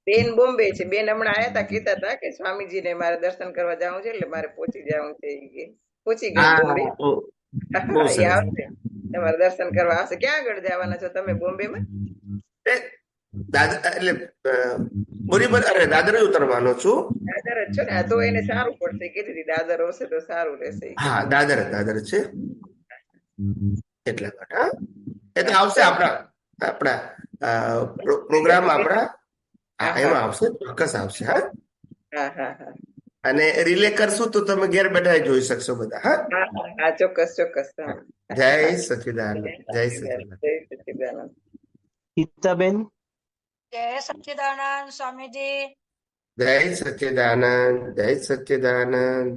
બેન બોમ્બે છે. બેન હમણાં આયા હતા, કહેતા હતા કે સ્વામીજીને મારે દર્શન કરવા જવું છે, એટલે મારે પહોંચી જવું છે. ઈ કે પહોંચી ગઈ બોમ્બે. હા, બહુ એ સરસ. આવશે, તમારે દર્શન કરવા આવશે. ક્યાં આગળ જવાના છો તમે બોમ્બેમાં? એ દાદર એટલે બોરીબર, અરે દાદર જ ઉતરવાનો છું. દાદર જ છો ને? તો એને સારું પડશે. કીધી હતી દાદર હશે તો સારું રહેશે. હા, દાદર છે એટલા માટે. હા, એ તો આવશે આપણા આપણા પ્રોગ્રામ આપણા. હા, એમાં આવશે, ચોક્કસ આવશે. હા, હા હા હા અને રિલે કરશું તો તમે ઘેર બેઠા જોઈ શકશો બધા. હા, હા હા ચોક્કસ ચોક્કસ. જય સચિદાનંદ, જય સચિદાનંદ. જય સચ્ચિદાનંદ. ગીતાબેન, જય सच्चिदानंद स्वामी जी। જય સચિદાનંદ, જય સચિદાનંદ.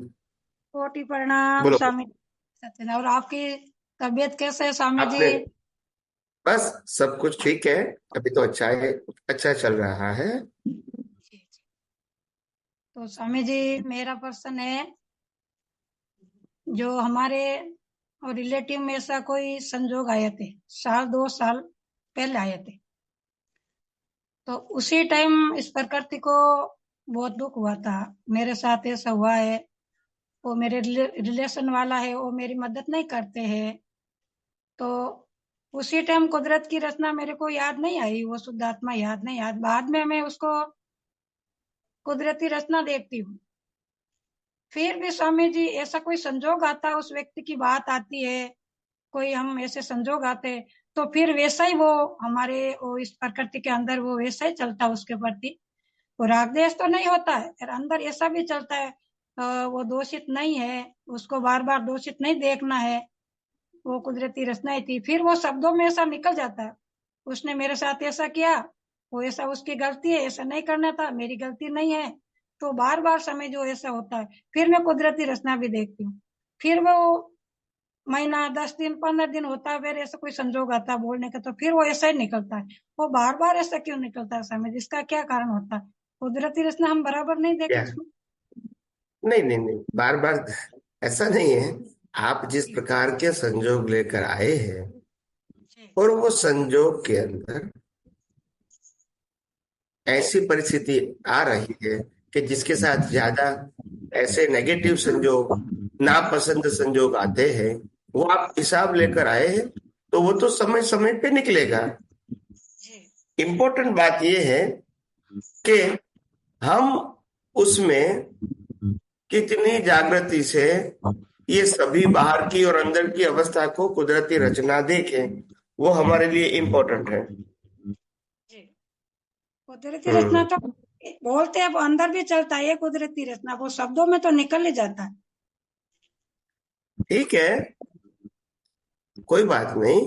कोटि प्रणाम बोलो स्वामी सच्चिदानंद। और आपकी तबीयत कैसे है स्वामी जी? आपने, बस सब कुछ ठीक है, अभी तो अच्छा है, अच्छा चल रहा है। जी, जी। तो स्वामी जी मेरा प्रश्न है, जो हमारे रिलेटिव में ऐसा कोई संजोग आए थे, 1-2 साल पहले आए थे, तो उसी टाइम इस प्रकृति को बहुत दुख हुआ था। मेरे साथ ऐसा हुआ है, वो मेरे रिलेशन वाला है, वो मेरी मदद नहीं करते हैं। तो उसी टाइम कुदरत की रचना मेरे को याद नहीं आई, वो शुद्ध आत्मा याद नहीं याद। बाद में मैं उसको कुदरती रचना देखती हूँ। फिर भी स्वामी जी ऐसा कोई संजोग आता है, उस व्यक्ति की बात आती है, कोई हम ऐसे संजोग आते हैं, तो फिर वैसा ही वो हमारे वो इस प्रकृति के अंदर वो वैसा ही चलता है उसके प्रति। वो राग देश तो नहीं होता है, और अंदर ऐसा भी चलता है, वो दोषित नहीं है, उसको बार बार दोषित नहीं देखना है, वो कुदरती रचना ही थी। फिर वो शब्दों में ऐसा निकल जाता है, उसने मेरे साथ ऐसा किया, वो ऐसा उसकी गलती है, ऐसा नहीं करना था, मेरी गलती नहीं है। तो बार बार समय जो ऐसा होता है, फिर मैं कुदरती रचना भी देखती हूँ। फिर वो महीना 10 दिन 15 दिन होता है, फिर ऐसा कोई संजोग आता है बोलने का, तो फिर वो ऐसा ही निकलता है। वो बार बार ऐसा क्यों निकलता है समय, जिसका क्या कारण होता है? कुदरती रचना हम बराबर नहीं देखे क्या? उसमें। नहीं नहीं नहीं, बार बार ऐसा नहीं है। आप जिस प्रकार के संजोग लेकर आए हैं, और वो संजोग के अंदर ऐसी परिस्थिति आ रही है कि जिसके साथ ज्यादा ऐसे नेगेटिव संजोग, नापसंद संजोग आते हैं, वो आप हिसाब लेकर आए हैं, तो वो तो समय समय पे निकलेगा। इम्पोर्टेंट बात यह है कि हम उसमें कितनी जागृति से ये सभी बाहर की और अंदर की अवस्था को कुदरती रचना देखें, वो हमारे लिए इम्पोर्टेंट है। कुदरती रचना तो बोलते हैं, वो अंदर भी चलता है, ये कुदरती रचना वो शब्दों में तो निकल ही जाता है। ठीक है, कोई बात नहीं,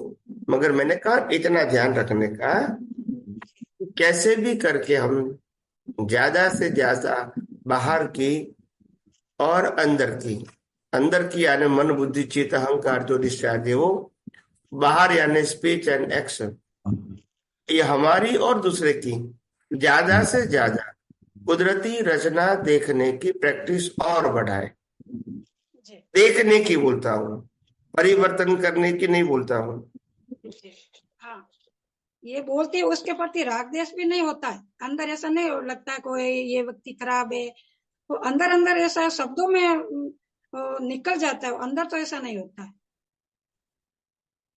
मगर मैंने कहा इतना ध्यान रखने का, कैसे भी करके हम ज्यादा से ज्यादा बाहर की और अंदर की यानी मन बुद्धि चित्त अहंकार जो डिस्चार्ज है, वो बाहर यानी स्पीच एंड एक्शन, ये हमारी और दूसरे की ज्यादा से ज्यादा कुदरती रचना देखने की प्रैक्टिस और बढ़ाए। देखने की बोलता हूँ, परिवर्तन करने की नहीं बोलता हूँ। हाँ, ये बोलते उसके प्रति राग देश भी नहीं होता है, अंदर ऐसा नहीं लगता है कोई ये व्यक्ति खराब है, वो अंदर अंदर ऐसा शब्दों में निकल जाता है, अंदर तो ऐसा नहीं होता है।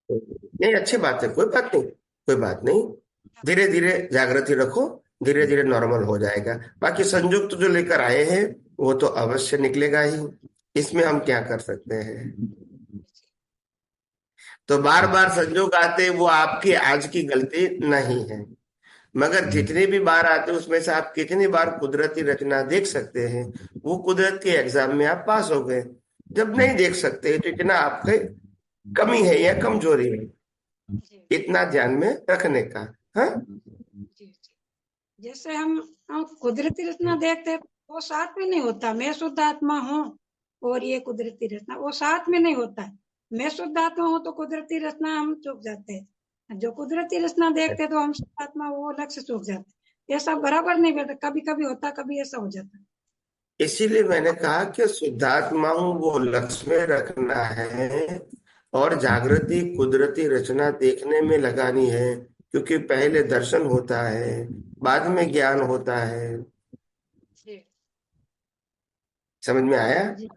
नहीं, अच्छी बात है, कोई बात नहीं, कोई बात नहीं। धीरे धीरे जागृति रखो, धीरे धीरे नॉर्मल हो जाएगा। बाकी संजोग तो जो लेकर आए हैं वो तो अवश्य निकलेगा ही, इसमें हम क्या कर सकते हैं। तो बार बार संजोग आते, वो आपकी आज की गलती नहीं है, मगर जितनी भी बार आते उसमें से आप कितनी बार कुदरती रचना देख सकते हैं, वो कुदरत के एग्जाम में आप पास हो गए। जब नहीं देख सकते तो इतना आपके कमी है या कमजोरी है, इतना ध्यान में रखने का। हाँ, जैसे हम कुदरती रचना देखते हैं, वो साथ में नहीं होता, मैं शुद्ध आत्मा हूँ और ये कुदरती रचना वो साथ में नहीं होता है। मैं शुद्ध आत्मा हूँ तो कुदरती रचना हम चूक जाते हैं, जो कुदरती रचना देखते तो हम शुद्धात्मा वो लक्ष्य चूक जाते। ऐसा बराबर नहीं बैठा, कभी कभी होता, कभी ऐसा हो जाता। इसीलिए मैंने कहा कि शुद्धात्माओं वो लक्ष्य में रखना है और जागृति कुदरती रचना देखने में लगानी है, क्योंकि पहले दर्शन होता है, बाद में ज्ञान होता है। समझ में आया? जी।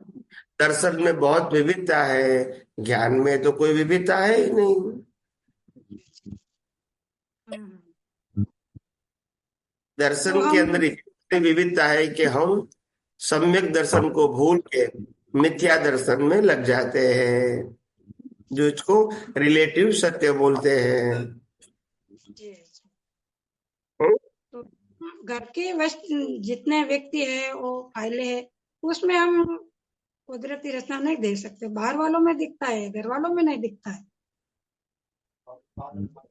दर्शन में बहुत विविधता है, ज्ञान में तो कोई विविधता है ही नहीं। दर्शन तो के हम अंदर इतनी विविधता है कि हम सम्यक दर्शन को भूल के मिथ्या दर्शन में लग जाते हैं, जो इसको रिलेटिव सत्य बोलते हैं। तो घर के जितने व्यक्ति है वो फाइलें है, उसमें हम कुदरती रचना नहीं देख सकते। बाहर वालों में दिखता है, घर वालों में नहीं दिखता है।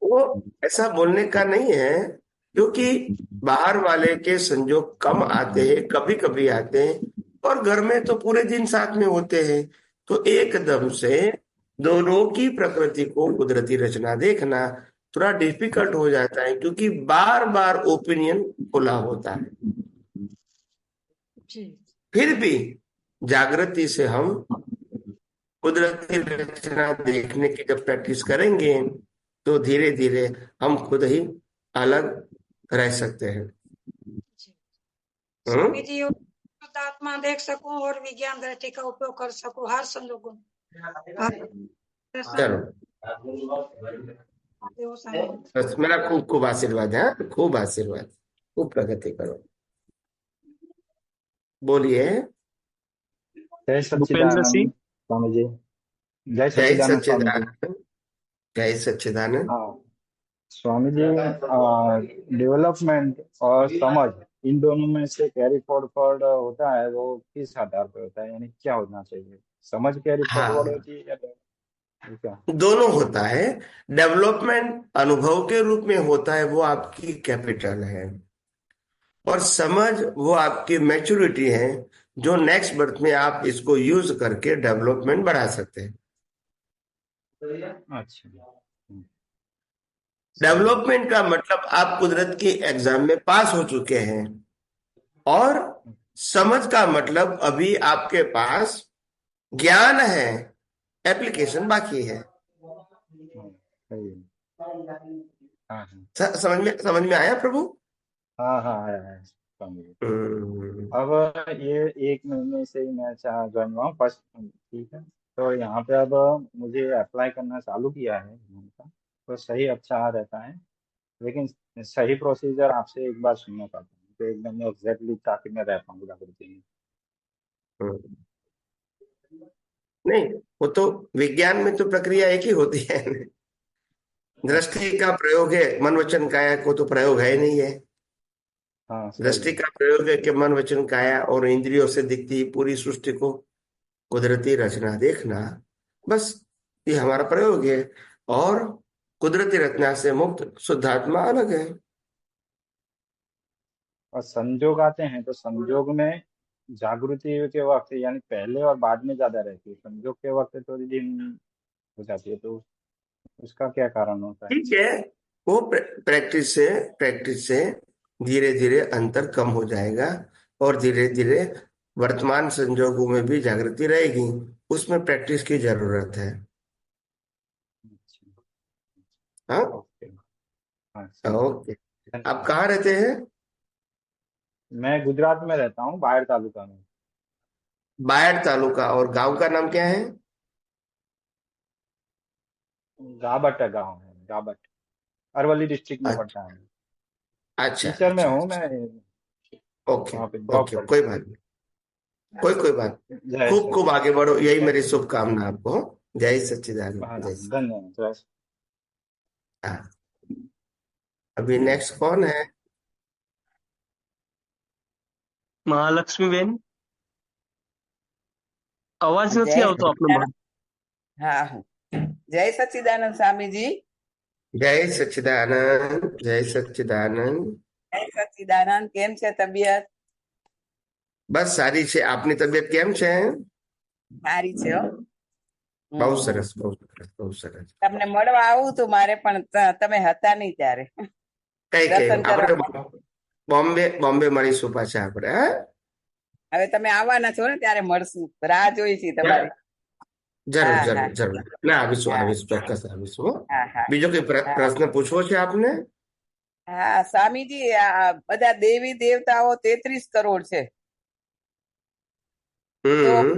वो ऐसा बोलने का नहीं है, क्योंकि बाहर वाले के संजोग कम आते हैं, कभी कभी आते हैं, और घर में तो पूरे दिन साथ में होते हैं। तो एकदम से दोनों की प्रकृति को कुदरती रचना देखना थोड़ा डिफिकल्ट हो जाता है, क्योंकि बार बार ओपिनियन खुला होता है। फिर भी जागृति से हम कुदरती रचना देखने की जब प्रैक्टिस करेंगे तो धीरे धीरे हम खुद ही अलग रह सकते हैं। स्वामी जी, आत्मा देख सकूं और विज्ञान दृष्टि का उपयोग कर सकूं हर संजोगों में। चलो, बस मेरा खूब खूब आशीर्वाद है, खूब आशीर्वाद, खूब प्रगति करो। बोलिए। जय भूपेंद्र सच्चिदानंद सिंह। स्वामी जी। जय जय सच्चिदानंद स्वामी जी। सच्चिदानंद। जय सच्चिदानंद। हाँ स्वामी जी, डेवलपमेंट और समझ इन दोनों में से कैरी फॉरवर्ड होता है, वो किस आधार पर होता है, यानी क्या होना चाहिए? समझ कैरी फॉरवर्ड हाँ, होती है या क्या? दोनों होता है। डेवलपमेंट अनुभव के रूप में होता है, वो आपकी कैपिटल है, और समझ वो आपकी मैच्योरिटी है, जो नेक्स्ट बर्थ में आप इसको यूज करके डेवलपमेंट बढ़ा सकते हैं। अच्छा, डेवलपमेंट का मतलब आप कुदरत की एग्जाम में पास हो चुके हैं, और समझ का मतलब अभी आपके पास ज्ञान है, एप्लीकेशन बाकी है। सही है। हाँ समझ में आया प्रभु? हाँ हाँ है स्वामी जी। अब ये 1 महीने से ही मैं ज्वाइन हुआ हूँ फर्स्ट, ठीक है। तो यहाँ पे अब मुझे अप्लाई करना चालू किया है का, तो सही अच्छा रहता है, लेकिन सही प्रोसीजर आपसे एक बार सुनना चाहता हूँ, तो एकदम एग्जैक्टली ताकि मैं रह पाऊँ जागृति में। नहीं, वो तो विज्ञान में तो प्रक्रिया एक ही होती है। दृष्टि का प्रयोग है, मन वचन काया को तो प्रयोग है नहीं है। हाँ दृष्टि का प्रयोग है कि मन वचन काया और इंद्रियों से दिखती पूरी सृष्टि को कुदरती रचना देखना, बस ये हमारा प्रयोग है। और कुदरती रचना से मुक्त शुद्धात्मा अलग है। और संजोग आते हैं तो संजोग में जागृति के वक्त यानी पहले और बाद में ज्यादा रहती है, संजोग के वक्त थोड़ी दिन हो जाती है, तो उसका क्या कारण होता है? ठीक है, वो प्रैक्टिस से धीरे धीरे अंतर कम हो जाएगा, और धीरे धीरे वर्तमान संजोगों में भी जागृति रहेगी। उसमें प्रैक्टिस की जरूरत है। हाँ, ओके। हाँ, ओके। आप कहाँ रहते हैं? मैं गुजरात में रहता हूँ, बायर तालुका में। बायर तालुका, और गांव का नाम क्या है? गाबट गाँव है, गाबट अरवली डिस्ट्रिक्ट में अच्छा पड़ता है। अच्छा टीचर में अच्छा हूँ अच्छा। मैं, ओके वहाँ पे जॉब ओके, करता कोई हूँ। बात नहीं, कोई बात नहीं। जय खूब खूब सच्चिदानंद। आगे बढ़ो, यही मेरी शुभकामना आपको। जय सच्चिदानंद। हाँ जय धन्यवाद। जय हाँ। अभी नेक्स्ट कौन है? મહાલક્ષ્મી બેન, અવાજ નથી જય આવતો આપનો. હા જય સચ્ચિદાનંદ સ્વામીજી. जय सच्चिदानंद। जय सच्चिदानंद। જય સચ્ચિદાનંદ. કેમ છે તબિયત? બસ સારી છે, આપની તબિયત કેમ છે? સારી છે હો. બહુ સરસ, બહુ સરસ, બહુ સરસ. તમને મળવા આવું તું મારે, પણ તમે હતા નહીં ત્યારે. કઈ દર્શન આપણે કરવા. બોમ્બે મળીશું પાછા આપણે. હા, હવે તમે આવવાના છો ને, ત્યારે મળશું. રાહ જોઈ છે તમારી. જરૂર હા, જરૂર હા. જરૂર. ના, આવીશું હા, આવીશું, ચોક્કસ આવીશું. હો. હા, હા, બીજો કઈ હા. પ્રશ્ન પૂછવો છે આપને? હા, સ્વામીજી, આ બધા દેવી દેવતાઓ 33 કરોડ છે. તો હમ.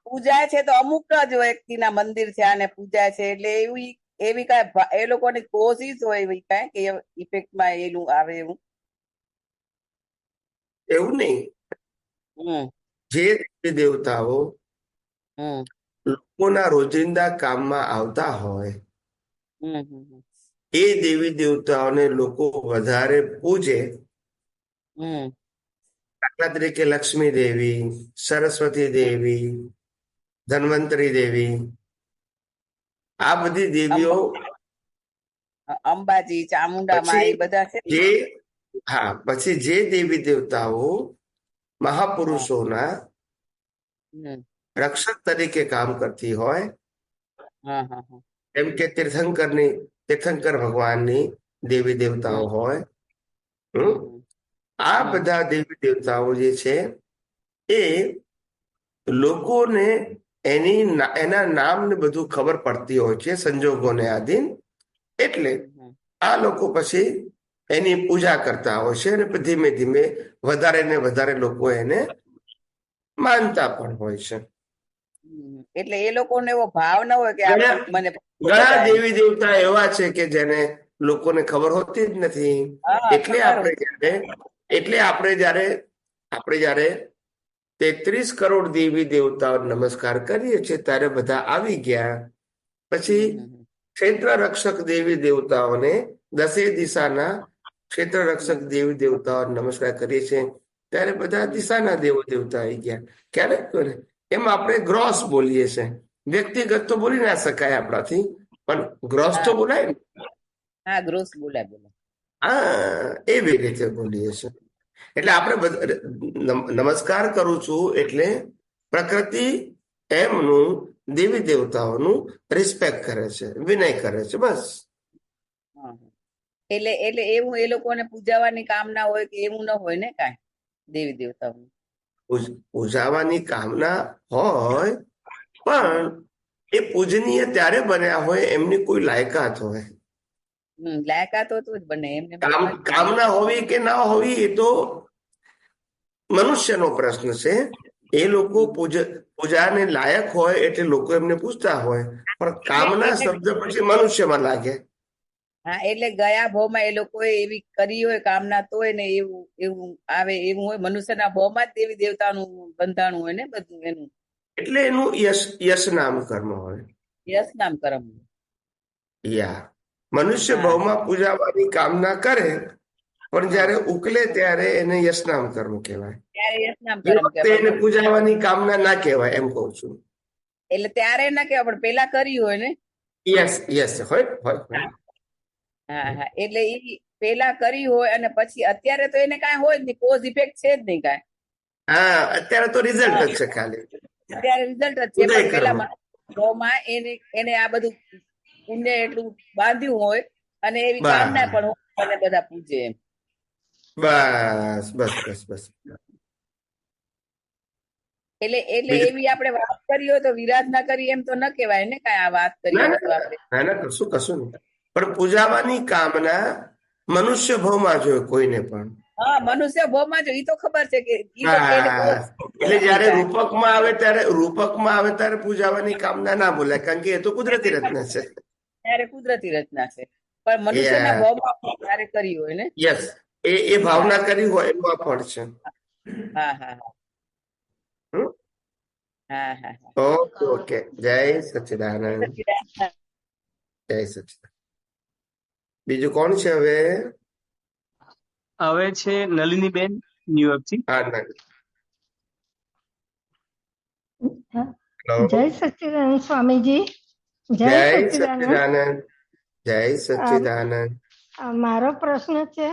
પૂજાય છે તો અમુક જ વ્યક્તિના મંદિર છે અને પૂજાય છે, એટલે એવી કઈ એ લોકોની કોશિશ હોય એવી કઈ કે ઇફેક્ટમાં એનું આવે એવું. એવું નહીં. હમ જે દેવી દેવતાઓ હમ લોકોના રોજિંદા કામમાં આવતા હોય હમ હમ એ દેવી દેવતાઓને લોકો વધારે પૂજે. હમ દાખલા તરીકે લક્ષ્મી દેવી, સરસ્વતી દેવી, ધન્વંતરી દેવી, આ બધી દેવીઓ અંબાજી, ચામુંડા માં પછી એ બધા છે. જે પછી જે દેવી દેવતાઓ મહાપુરુષોના હમ રક્ષક તરીકે કામ કરતી હોય, હા હા હા જેમ કે તીર્થંકર ભગવાનની દેવી દેવતાઓ હોય, આ બધા દેવી દેવતાઓ જે છે એ લોકોને એના નામ ને બધું ખબર પડતી હોય છે સંજોગોને આધીન. એટલે આ લોકો પછી એની પૂજા કરતા હોય છે અને ધીમે ધીમે વધારે ને વધારે લોકો એને માનતા પણ હોય છે. એટલે એ લોકોને એવો ભાવ ન હોય કે મને ઘણા બધા એમ. દેવી દેવતા એવા છે કે જેને લોકોને ખબર હોતી જ નથી. હા, એટલે આપણે જયારે 33 કરોડ દેવી દેવતાઓ નમસ્કાર કરીએ છીએ ત્યારે બધા આવી ગયા. પછી ક્ષેત્ર રક્ષક દેવી દેવતાઓને 10 દિશાના ક્ષેત્ર રક્ષક દેવી દેવતાઓ નમસ્કાર કરીએ છીએ ત્યારે બધા દિશાના દેવો દેવતા આવી ગયા. ક્યારેક એમાં આપણે ગ્રોસ બોલીએ છીએ. વ્યક્તિગત તો બોલી ના શકાય આપણાથી, પણ ગ્રોસ તો બોલાય ને. હા, ગ્રોસ બોલાય. એવી રીતે બોલીએ છીએ. એટલે આપણે નમસ્કાર કરું છું એટલે પ્રકૃતિ એમનું દેવી દેવતાઓનું રિસ્પેક્ટ કરે છે, વિનય કરે છે, બસ. એટલે એવું એ લોકોને પૂજાવાની કામના હોય કે એવું ન હોય ને કાંઈ દેવી દેવતાઓ પૂજાવાની કામના હોય, પણ એ પૂજનીય ત્યારે બન્યા હોય એમની કોઈ લાયકાત હોય. લાયકાત તો જ બને એમને. કામના હોવી કે ના હોવી એ તો મનુષ્યનો પ્રશ્ન છે. એ લોકો પૂજાને લાયક હોય એટલે લોકો એમને પૂછતા હોય, પણ કામના શબ્દ પછી મનુષ્યમાં લાગે. હા, એટલે ગયા ભાવમાં એ લોકોએ એવી કરી હોય કામના તો ને એવું આવે એવું હોય. મનુષ્યના ભાવમાં જ દેવી દેવતાનું બંધાણું હોય ને બધું એનું. એટલે એનું યશ નામ કર્મ હોય. યશ નામ કર્મ. મનુષ્ય ભાવમાં પૂજાવાની કામના કરે, પણ જયારે ઉકલે ત્યારે એને યશનામ કર્મ કહેવાય. ત્યારે યશ નામ એ કર્મ વખતે એને પૂજાવાની કામના ના કહેવાય, એમ કઉ છું. એટલે ત્યારે ના કહેવાય, પણ પેલા કર્યું હોય ને. યસ હોય. હા હા, એટલે એ પેલા કર્યું હોય અને પછી અત્યારે તો એને કાંઈ હોય જ નહીં, કોઝ ઇફેક્ટ છે જ નહીં કાંઈ. અત્યારે તો રિઝલ્ટ જ છે ખાલી. અત્યારે રિઝલ્ટ જ છે, પણ પેલા ભાવમાં એને આ બધું પુણ્ય એટલું બાંધ્યું હોય અને એવી કામના પણ હોય અને બધા પૂજે એમ. બસ. એટલે એવી આપણે વાત કરી હોય તો વિરાજ ના કરી એમ તો ન કહેવાય ને કાંઈ. આ વાત કરી હોય તો આપણે ના કશું નહીં. પણ પૂજાવાની કામના મનુષ્ય ભાવમાં જોઈએ કોઈને પણ. હા, મનુષ્ય ભાવમાં જો એ તો ખબર છે કે એટલે જયારે રૂપકમાં આવે ત્યારે પૂજાવાની કામના ના બોલાય, કારણ કે એ તો કુદરતી રચના છે. ત્યારે કુદરતી રચના છે, પણ મનુષ્યના ભાવમાં ત્યારે કરી હોય ને. યસ, એ ભાવના કરી હોય એનું આ ફળ છે. હા. ઓકે. જય સચ્ચિદાનંદ. જય સચ્ચિદાનંદ. બીજું કોણ છે હવે? હવે છે નલિનીબેન ન્યુયોર્કથી. જય સચ્ચિદાનંદ સ્વામીજી. જય સચ્ચિદાનંદ. જય સચ્ચિદાનંદ. મારો પ્રશ્ન છે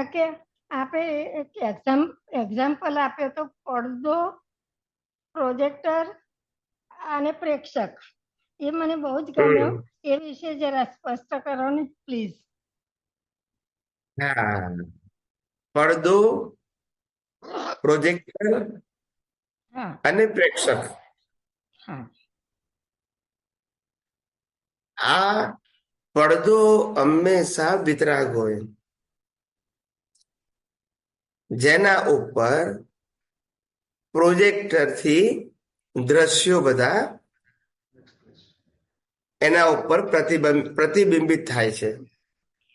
કે આપણે એક એક્ઝામ્પલ આપ્યો તો પડદો, પ્રોજેક્ટર અને પ્રેક્ષક. એ મને બહુ જ ગમ્યો. એ વિશે જરા સ્પષ્ટ કરો ને પ્લીઝ. હા, પડદો, પ્રોજેક્ટર હા અને પ્રેક્ષક, હા આ પડદો હંમેશા વિતરાગ હોય, જેના ઉપર પ્રોજેક્ટરથી દ્રશ્યો બધા એના ઉપર પ્રતિબિંબિત થાય છે.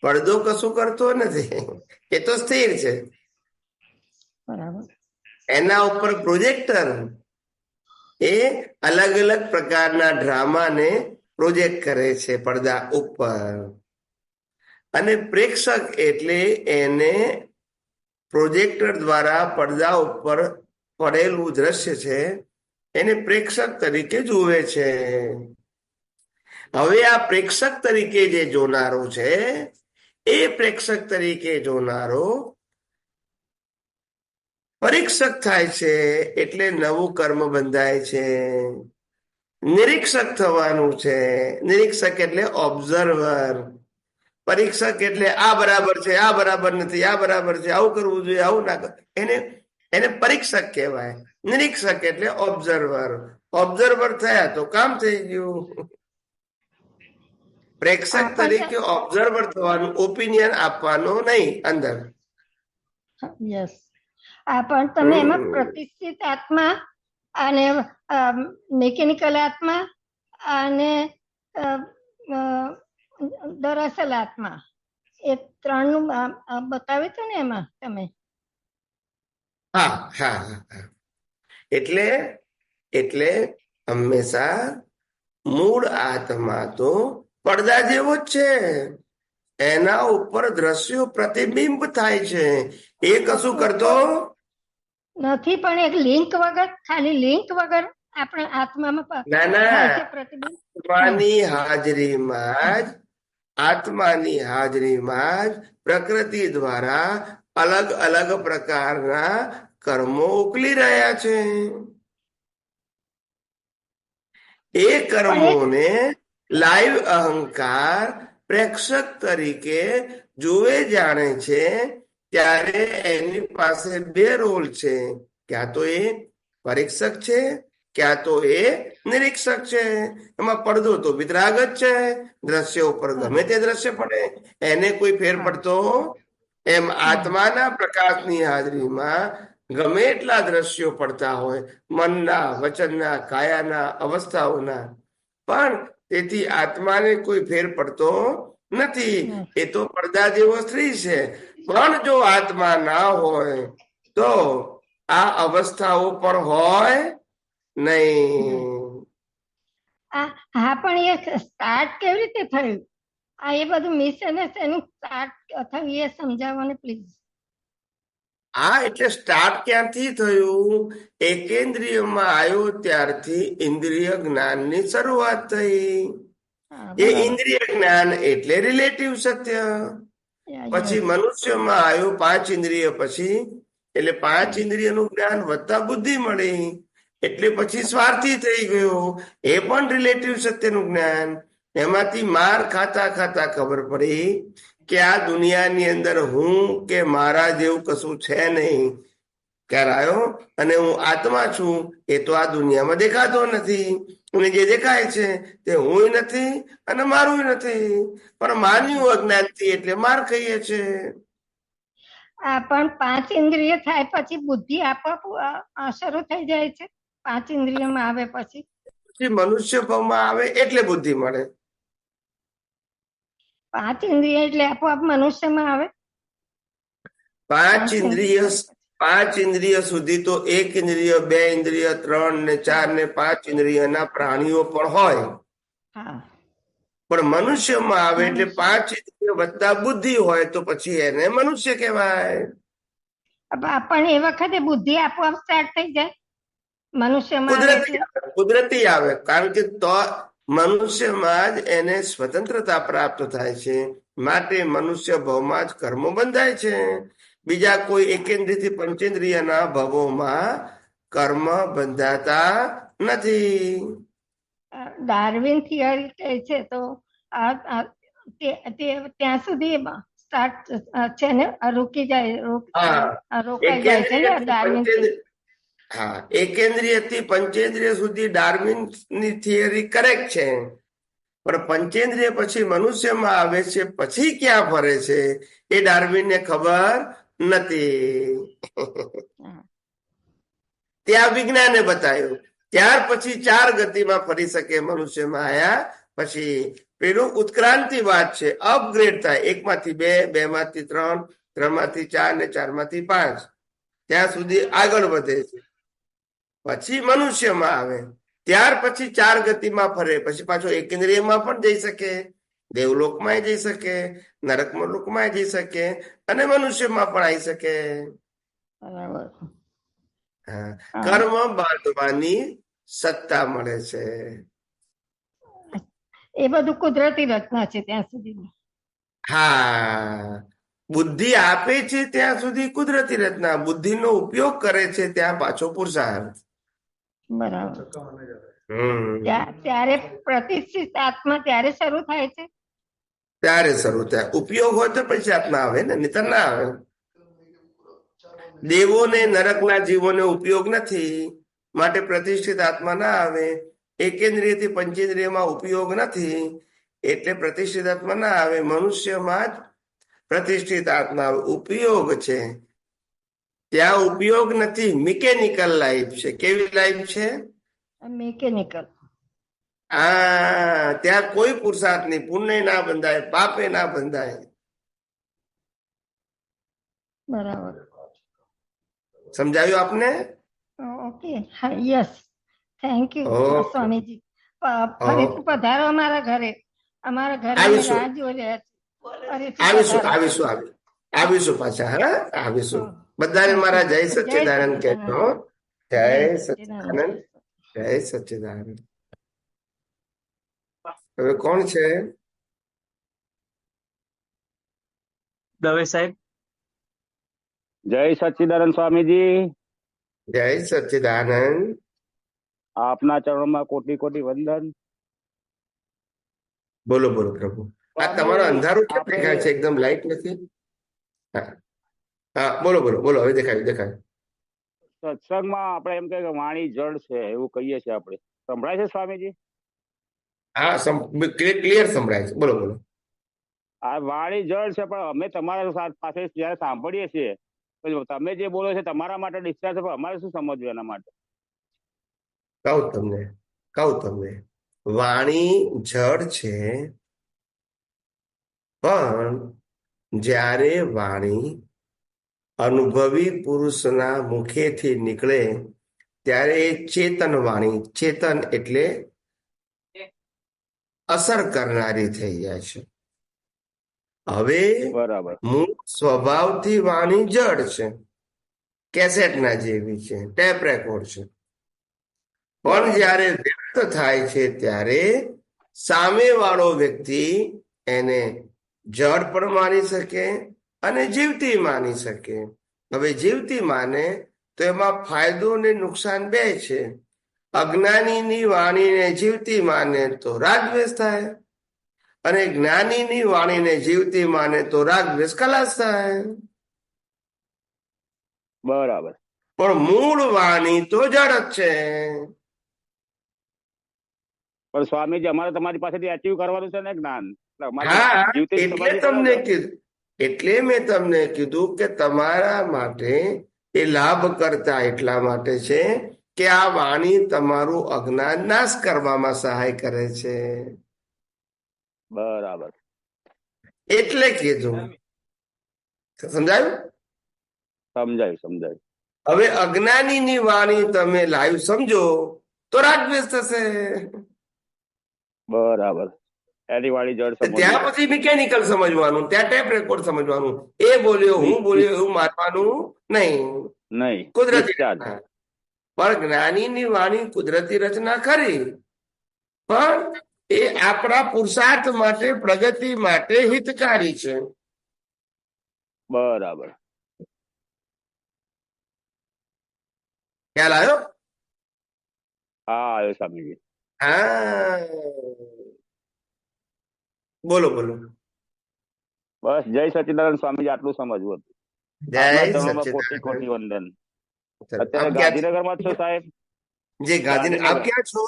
પડદો કશું કરતો નથી, એ તો સ્થિર છે. બરાબર. એના ઉપર પ્રોજેક્ટર એ અલગ અલગ પ્રકારના ડ્રામાને પ્રોજેક્ટ કરે છે પડદા ઉપર. અને પ્રેક્ષક એટલે એને પ્રોજેક્ટર દ્વારા પડદા ઉપર પડેલું દ્રશ્ય છે એને પ્રેક્ષક તરીકે જુએ છે. હવે આ પ્રેક્ષક તરીકે જે જોનારો છે એ પ્રેક્ષક તરીકે જોનારો પરીક્ષક થાય છે, એટલે નવું કર્મ બંધાય છે. નિરીક્ષક થવાનું છે. નિરીક્ષક એટલે ઓબ્ઝર્વર. પરીક્ષક એટલે આ બરાબર છે, આ બરાબર નથી, આ બરાબર છે, આવું કરવું જોઈએ, આવું ના કર, એને પરીક્ષક કહેવાય. નિરીક્ષક એટલે ઓબ્ઝર્વર. ઓબ્ઝર્વર થયા તો કામ થઈ ગયું. પ્રેક્ષક તરીકે ઓબ્ઝર્વર થવાનું, ઓપિનિયન આપવાનો નહીં અંદર. યસ. પણ તમે એમાં પ્રતિષ્ઠિત આત્મા અને મિકેનિકલ આત્મા અને દરઅસલ આત્મા એ ત્રણનું બતાવ્યું હતું ને એમાં તમે. હા હા હા. એટલે હંમેશા મૂળ આત્મા તો પડદા જેવો જ છે, એના ઉપર દ્રશ્યો પ્રતિબિંબ થાય છે, એ કશું કરતો નથી. પણ એક લિંક વગર, ખાલી લિંક વગર આપણે આત્મામાં પ્રતિબિંબ આત્માની હાજરીમાં જ પ્રકૃતિ દ્વારા અલગ અલગ પ્રકારના કર્મો ઉકલી રહ્યા છે. એ કર્મોને લાઈવ અહંકાર પ્રેક્ષક તરીકે જુએ જાણે છે. ત્યારે એની પાસે બે રોલ છે, ક્યાં તો એ પરીક્ષક છે, ક્યાં તો એ નિરીક્ષક છે. એમાં પડદો તો વિતરાગ જ છે, દ્રશ્ય ઉપર ગમે તે દ્રશ્ય પડે એને કોઈ ફેર પડતો એમ. આત્માના પ્રકાશની હાજરીમાં ગમે એટલા દ્રશ્યો પડતા હોય, મનના, વચનના, કાયાના, અવસ્થાઓના, પણ તેથી આત્માને કોઈ ફેર પડતો નથી. એ તો પડદા જેવો સ્ત્રી છે. પણ જો આત્મા ના હોય તો આ અવસ્થાઓ પણ હોય નહીં. હા, પણ એ સ્ટાર્ટ કેવી રીતે થયું? એ બધું મિસ એનું સ્ટાર્ટ થયું એ સમજાવો ને પ્લીઝ. એટલે સ્ટાર્ટ ક્યાંથી થયું? એકેન્દ્રિયમાં આવ્યો ત્યારથી ઇન્દ્રિય જ્ઞાનની શરૂઆત થઈ. એ ઇન્દ્રિય જ્ઞાન એટલે રિલેટિવ સત્ય. પછી મનુષ્યમાં આવ્યો 5 ઇન્દ્રિય પછી, એટલે 5 ઇન્દ્રિયનું જ્ઞાન વધતા બુદ્ધિ મળી, એટલે પછી સ્વાર્થી થઈ ગયો. એ પણ રિલેટિવ સત્યનું જ્ઞાન. એમાંથી માર ખાતા ખાતા ખબર પડી કે આ દુનિયાની અંદર હું કે મારા જેવું કશું છે નહીં. ખ્યાલ આવ્યો? અને હું આત્મા છું, એ તો આ દુનિયામાં દેખાતો નથી. અને જે દેખાય છે તે હું નથી અને મારું નથી, પણ માન્યું અજ્ઞાનથી એટલે માર ખાઈએ છે. પણ 5 ઇન્દ્રિય થાય પછી બુદ્ધિ આપોઆપ શરૂ થઈ જાય છે. 5 ઇન્દ્રિયમાં આવે પછી મનુષ્ય ભાવમાં આવે એટલે બુદ્ધિ મળે. 5 ઇન્દ્રિય એટલે આપોઆપ મનુષ્યમાં આવે. 5 ઇન્દ્રિય સુધી તો 1 ઇન્દ્રિય, 2 ઇન્દ્રિય, 3 ને 4 ને 5 ઇન્દ્રિયના પ્રાણીઓ પણ હોય. પણ મનુષ્યમાં આવે એટલે 5 ઇન્દ્રિય વત્તા બુદ્ધિ હોય તો પછી એને મનુષ્ય કહેવાય. પણ એ વખતે બુદ્ધિ આપોઆપ સ્ટાર્ટ થઈ જાય મનુષ્યમાં. કુદરતી આવે, કારણ કે તો મનુષ્યમાં જ એને સ્વતંત્રતા પ્રાપ્ત થાય છે. માટે મનુષ્ય ભાવમાં જ કર્મો બંધાય છે. બીજા કોઈ એકેન્દ્રિય થી પંચેન્દ્રિયના ભાવોમાં કર્મ બંધાતા નથી. ડાર્વિન થિયરી કહે છે તો ત્યાં સુધી સ્ટાર્ટ છે ને રોકાઈ જાય છે ને ડાર્વિન. હા, એકેન્દ્રિય થી પંચેન્દ્રિય સુધી ડાર્વિન ની થિયરી કરેક્ટ છે, પણ પંચેન્દ્રિય પછી મનુષ્યમાં આવે છે, પછી ક્યાં ફરે છે એ ડાર્વિન ને ખબર નથી. ત્યાં વિજ્ઞાને બતાવ્યું. ત્યાર પછી 4 ગતિમાં ફરી શકે મનુષ્યમાં આયા પછી. પેલું ઉત્ક્રાંતિ વાત છે, અપગ્રેડ થાય, 1 માંથી 2, 2 માંથી 3, 3 માંથી 4 ને 4 માંથી 5, ત્યાં સુધી આગળ વધે છે. પછી મનુષ્યમાં આવે, ત્યાર પછી 4 ગતિમાં ફરે, પછી પાછો એકેન્દ્રિયમાં પણ જઈ શકે, દેવલોકમાં જઈ શકે, નરકમાં લોકમાં જઈ શકે, અને મનુષ્યમાં પણ આવી શકે. કર્મ બાંધવાની સત્તા મળે છે. એ બધું કુદરતી રચના છે ત્યાં સુધી. હા, બુદ્ધિ આપે છે ત્યાં સુધી કુદરતી રચના, બુદ્ધિનો ઉપયોગ કરે છે ત્યાં પાછો પુરુષાર્થ. બરાબર. ત્યારે પ્રતિષ્ઠિત આત્મા ત્યારે શરૂ થાય છે. ત્યારે શરૂ થાય. ઉપયોગ હોય તો પછી આત્મા આવે ને, નહીતર ના આવે. દેવોને નરકના જીવોને ઉપયોગ નથી, માટે પ્રતિષ્ઠિત આત્મા ના આવે. એકેન્દ્રિય થી પંચેન્દ્રિયમાં ઉપયોગ નથી, એટલે પ્રતિષ્ઠિત આત્મા ના આવે. મનુષ્યમાં જ પ્રતિષ્ઠિત આત્મા ઉપયોગ છે. ત્યાં ઉપયોગ નથી, મિકેનિકલ લાઈફ છે. કેવી લાઈફ છે? મિકેનિકલ. ત્યાં કોઈ પુરુષાર્થ નહીં, પુણ્ય ના બંધાય, પાપે ના બંધાય. બરાબર. સમજાયું આપને? Okay, yes, thank you Swamiji. ફરીથી પધારો અમારા ઘરે. અમારા ઘરે રાહ જોઈ રહ્યા છે. આવીશું પાછા. હા, આવીશું. બધાને મારા જય સચ્ચિદાનંદ કહેજો. જય સચ્ચિદાનંદ, જય સચ્ચિદાનંદ. હવે કોણ છે? દવે સાહેબ. જય સચ્ચિદાનંદ સ્વામીજી. જય સચ્ચિદાનંદ. આપના ચરણોમાં કોટી કોટી વંદન. બોલો બોલો પ્રભુ. આ તમારો અંધારું કેમ દેખાય છે? એકદમ લાઈટ નથી. હા, બોલો બોલો બોલો. હવે દેખાય. સત્સંગમાં આપણે એમ કે વાણી જળ છે એવું કહીએ છીએ આપણે. સંભળાય છે સ્વામીજી? હા, ક્લિયર સંભળાય છે. બોલો બોલો. આ વાણી જળ છે, પણ અમે તમારા પાસે જયારે સાંભળીએ છીએ તમે જે બોલો છો તમારા માટે ડિસ્ચાર્જ, પણ અમારે શું સમજવું એના માટે? કહું તમને વાણી જળ છે, પણ જ્યારે વાણી અનુભવી પુરુષના મુખેથી નીકળે ત્યારે ચેતન વાણી, ચેતન એટલે અસર કરનારી થઈ જાય છે. હવે મૂળ સ્વભાવથી વાણી જડ છે, કેસેટના જેવી છે, ટેપ રેકોર્ડ છે. પણ જ્યારે વ્યક્ત થાય છે ત્યારે સામે વાળો વ્યક્તિ એને જડ પણ માની શકે અને જીવતી માની શકે. હવે જીવતી માને તો એમાં ફાયદો ને નુકસાન બે છે. અજ્ઞાનીની વાણીને જીવતી માને તો રાગદ્વેષ થાય, અને જ્ઞાનીની વાણીને જીવતી માને તો રાગદ્વેષ ખલાસ થાય. બરાબર. પણ મૂળ વાણી તો જડ જ છે. પણ સ્વામીજી અમારે તમારી પાસેથી અચીવ કરવાનું છે ને જ્ઞાન. એટલે મેં તમને કીધું કે તમારા માટે એ લાભ કરતા એટલા માટે છે કે આ વાણી તમારું અજ્ઞાન નાશ કરવામાં સહાય કરે છે. બરાબર. એટલે કીધું. સમજાયું? સમજાયું. હવે અજ્ઞાનીની વાણી તમે લાઈવ સમજો તો રાગદ્વેષ થશે. બરાબર. એની વાળી જડ સમજવું. ત્યાં પછી મિકેનિકલ સમજવાનું, ત્યાં ટેપ રેકોર્ડ સમજવાનું. એ બોલ્યો, હું બોલ્યો એવું માનવાનું નહીં. કુદરતી રચના. પણ જ્ઞાનીની વાણી કુદરતી રચના ખરી, પણ એ આપણા પુરુષાર્થ માટે, પ્રગતિ માટે હિતકારી છે. બરાબર. ખ્યાલ આવ્યો? હા, આવ્યો સ્વામીજી. હા, બોલો બોલો. બસ જય સચિદાનંદ સ્વામીજી, આટલું સમજવું હતું. જય આપના ધર્મમાં કોટી સચ્ચિદાનંદ. કોટી વંદન. ચલો, અત્યારે આપ ક્યાં ગાંધીનગરમાં જ છો સાહેબ? જી ગાંધીનગર, આપ ગાંધીનગર. ક્યાં છો?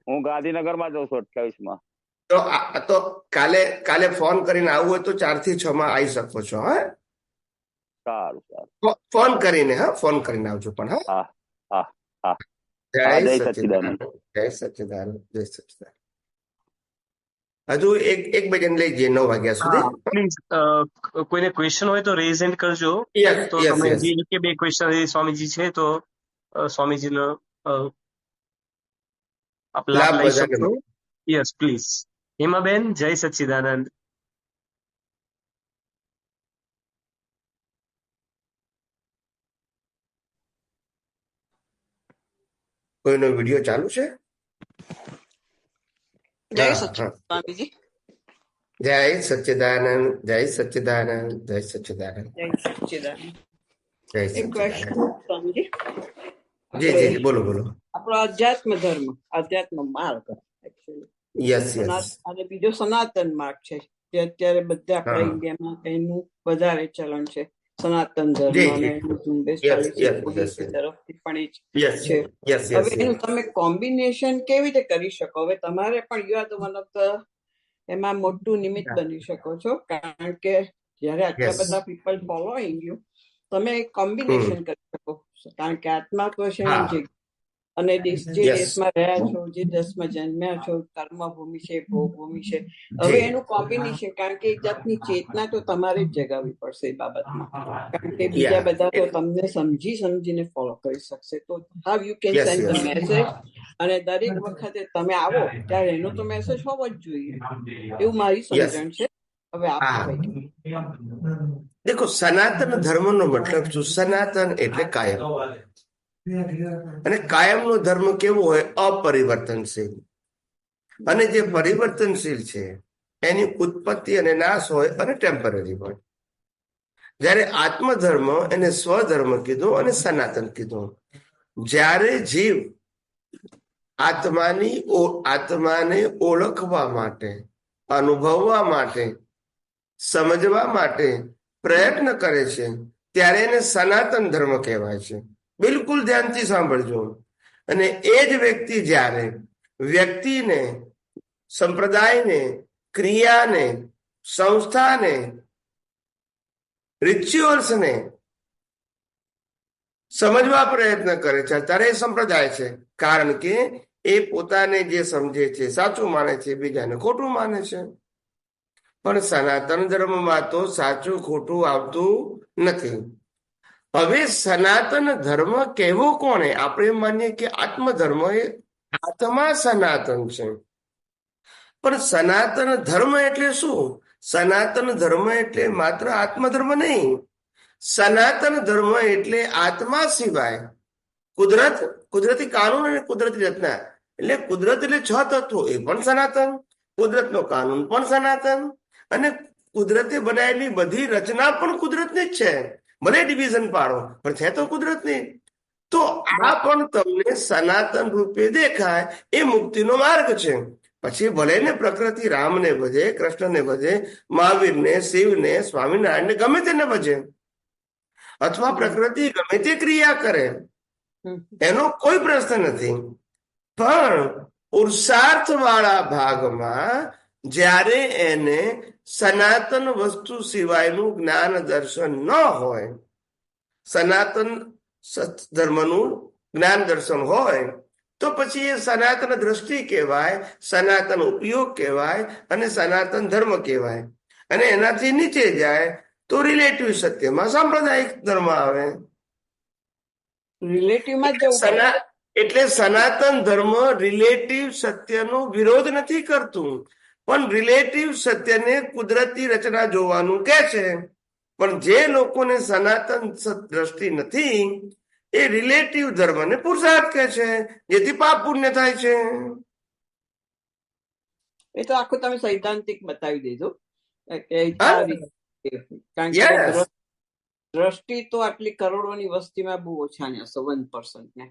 હું ગાંધીનગરમાં જઉં છું 28માં. તો કાલે ફોન કરીને આવવું હોય તો 4 થી 6 માં આવી શકો છો. હા, સારું સારું. ફોન કરીને, હા, ફોન કરીને આવજો પણ. હા, હા હા હા. જય હા, જય સચ્ચિદાનંદ. સચ્ચિદાનંદ. જય સચ્ચિદાનંદ. જય સચ્ચિદાનંદ. હજુ એક ભજન લઈ જઈએ 9 વાગ્યા સુધી. હા પ્લીઝ, કોઈને ક્વેશ્ચન હોય તો રેઝ હેન્ડ કરજો. યસ તો યસ તમે યસ. હજી એક કે બે ક્વેશ્ચન સ્વામીજી છે તો સ્વામીજીનો આપ લાભ લાભ લઈ બધાને શકશો. મળે. Yes please. હેમાબેન, જય સચ્ચિદાનંદ. કોઈનો વિડીયો ચાલુ છે? જય હા સચિદાનંદ હા. સ્વામીજી. જય સચ્ચિદાનંદ. જય સચ્ચિદાનંદ. જય સચ્ચિદાનંદ. જય સચિદાનંદ. જય એક ક્વેશ્ચન સચ્ચિદાનંદ. સ્વામીજી, જી જી જી, બોલો બોલો. આપણો અધ્યાત્મ માર્ગ actually. Yes yes. અને બીજો સનાતન માર્ગ છે, જે અત્યારે બધા આપણા હા, ઇન્ડિયામાં એનું વધારે ચલણ છે. સનાતન ધર્મ જી અને જી. એનું ઝુંબેશ યસ ચાલે છે યસ યસ પોલિસી તરફથી પણ એ જ યસ છે. યસ હવે યસ. એનું તમે કોમ્બિનેશન કેવી રીતે કરી શકો? હવે તમારે પણ you are the one of the એમાં મોટું નિમિત્ત બની શકો છો, કારણ કે જયારે આટલા યસ. બધા પીપલ ફોલોઈંગ યુ, તમે એક કોમ્બિનેશન કરી શકો. કારણ કે આત્મા તો છે એની હા, જગ્યા, અને જે યસ. દેશમાં રહ્યા છો, જે દેશમાં જન્મ્યા છો, કર્મભૂમિ છે, ભોગભૂમિ છે, હવે જી. એનું કોમ્બિનેશન, કારણ કે એક જાતની ચેતના તો તમારે જ જગાવવી પડશે એ બાબતમાં, કારણ કે બીજા યા. બધા તો તમને સમજીને ફોલો કરી શકશે. તો how you can yes send the yes. Message, અને દરેક વખતે તમે આવો ત્યારે એનો તો મેસેજ હોવો જ જોઈએ, એવું મારી યસ. સમજણ છે. હવે આપ હા, કઈ. દેખો, સનાતન ધર્મનો મતલબ શું? સનાતન એટલે કાયમ. અને કાયમનો ધર્મ કેવો હોય? અપરિવર્તનશીલ. અને જે પરિવર્તનશીલ છે એની ઉત્પત્તિ અને નાશ હોય અને ટેમ્પરરી હોય. જ્યારે આત્મધર્મ એને સ્વધર્મ કીધું અને સનાતન કીધું. જ્યારે જીવ આત્માને ઓળખવા માટે, અનુભવવા માટે, સમજવા માટે પ્રયત્ન કરે છે ત્યારે એને સનાતન ધર્મ કહેવાય છે. બિલકુલ ધ્યાનથી સાંભળજો. અને એ જ વ્યક્તિ જ્યારે વ્યક્તિને, સંપ્રદાયને, ક્રિયાને, સંસ્થાને, રિચ્યુઅલ્સને સમજવા પ્રયત્ન કરે છે ત્યારે એ સંપ્રદાય છે. કારણ કે એ પોતાને જે સમજે છે સાચું માને છે, બીજાને ખોટું માને છે. પણ સનાતન ધર્મમાં તો સાચું ખોટું આવતું નથી. હવે સનાતન ધર્મ કહેવો કોને? આપણે માનીએ કે આત્મધર્મ એ આત્મા સનાતન છે. પણ સનાતન ધર્મ એટલે શું? સનાતન ધર્મ એટલે માત્ર આત્મધર્મ નહીં. સનાતન ધર્મ એટલે આત્મા સિવાય કુદરતી કાનૂન અને કુદરતી રચના. એટલે કુદરત એટલે 6 તત્વો, એ પણ સનાતન. કુદરતનો કાનૂન પણ સનાતન. અને કુદરતે બનાવેલી બધી રચના પણ કુદરતની જ છે. ભલે ડિવિઝન પાડો, પણ છે તો કુદરતની. તો આ પણ તમને સનાતન રૂપે દેખાય. એ મુક્તિનો માર્ગ છે. પછી ભલે ને પ્રકૃતિ રામને ભજે, કૃષ્ણને ભજે, મહાવીરને, શિવને, સ્વામિનારાયણને, ગમે તેને ભજે, અથવા પ્રકૃતિ ગમે તે ક્રિયા કરે, એનો કોઈ પ્રશ્ન નથી. પણ પુરુષાર્થ વાળા ભાગમાં જ્યારે એને સનાતન વસ્તુ સિવાયનું જ્ઞાન દર્શન ન હોય, સનાતન ધર્મનું જ્ઞાન દર્શન હોય, તો પછી એ સનાતન દ્રષ્ટિ કહેવાય, સનાતન ઉપયોગ કહેવાય અને સનાતન ધર્મ કહેવાય. અને એનાથી નીચે જાય તો રિલેટિવ સત્યમાં સાંપ્રદાયિક ધર્મ આવે. રિલેટિવમાં જવું પડે. એટલે સનાતન ધર્મ રિલેટિવ સત્યનો વિરોધ નથી કરતું, પણ રિલેટિવ સત્યને કુદરતી રચના જોવાનું કે છે. પણ જે લોકોને સનાતન દ્રષ્ટિ નથી, એ રિલેટિવ ધર્મને પુરુષાર્થ કે છે, જેથી પાપ પુણ્ય થાય છે. એ તો આખું તમે સૈદ્ધાંતિક બતાવી દીધું, કારણ કે દ્રષ્ટિ તો આટલી કરોડોની વસ્તીમાં બહુ ઓછા ને, 1% ને.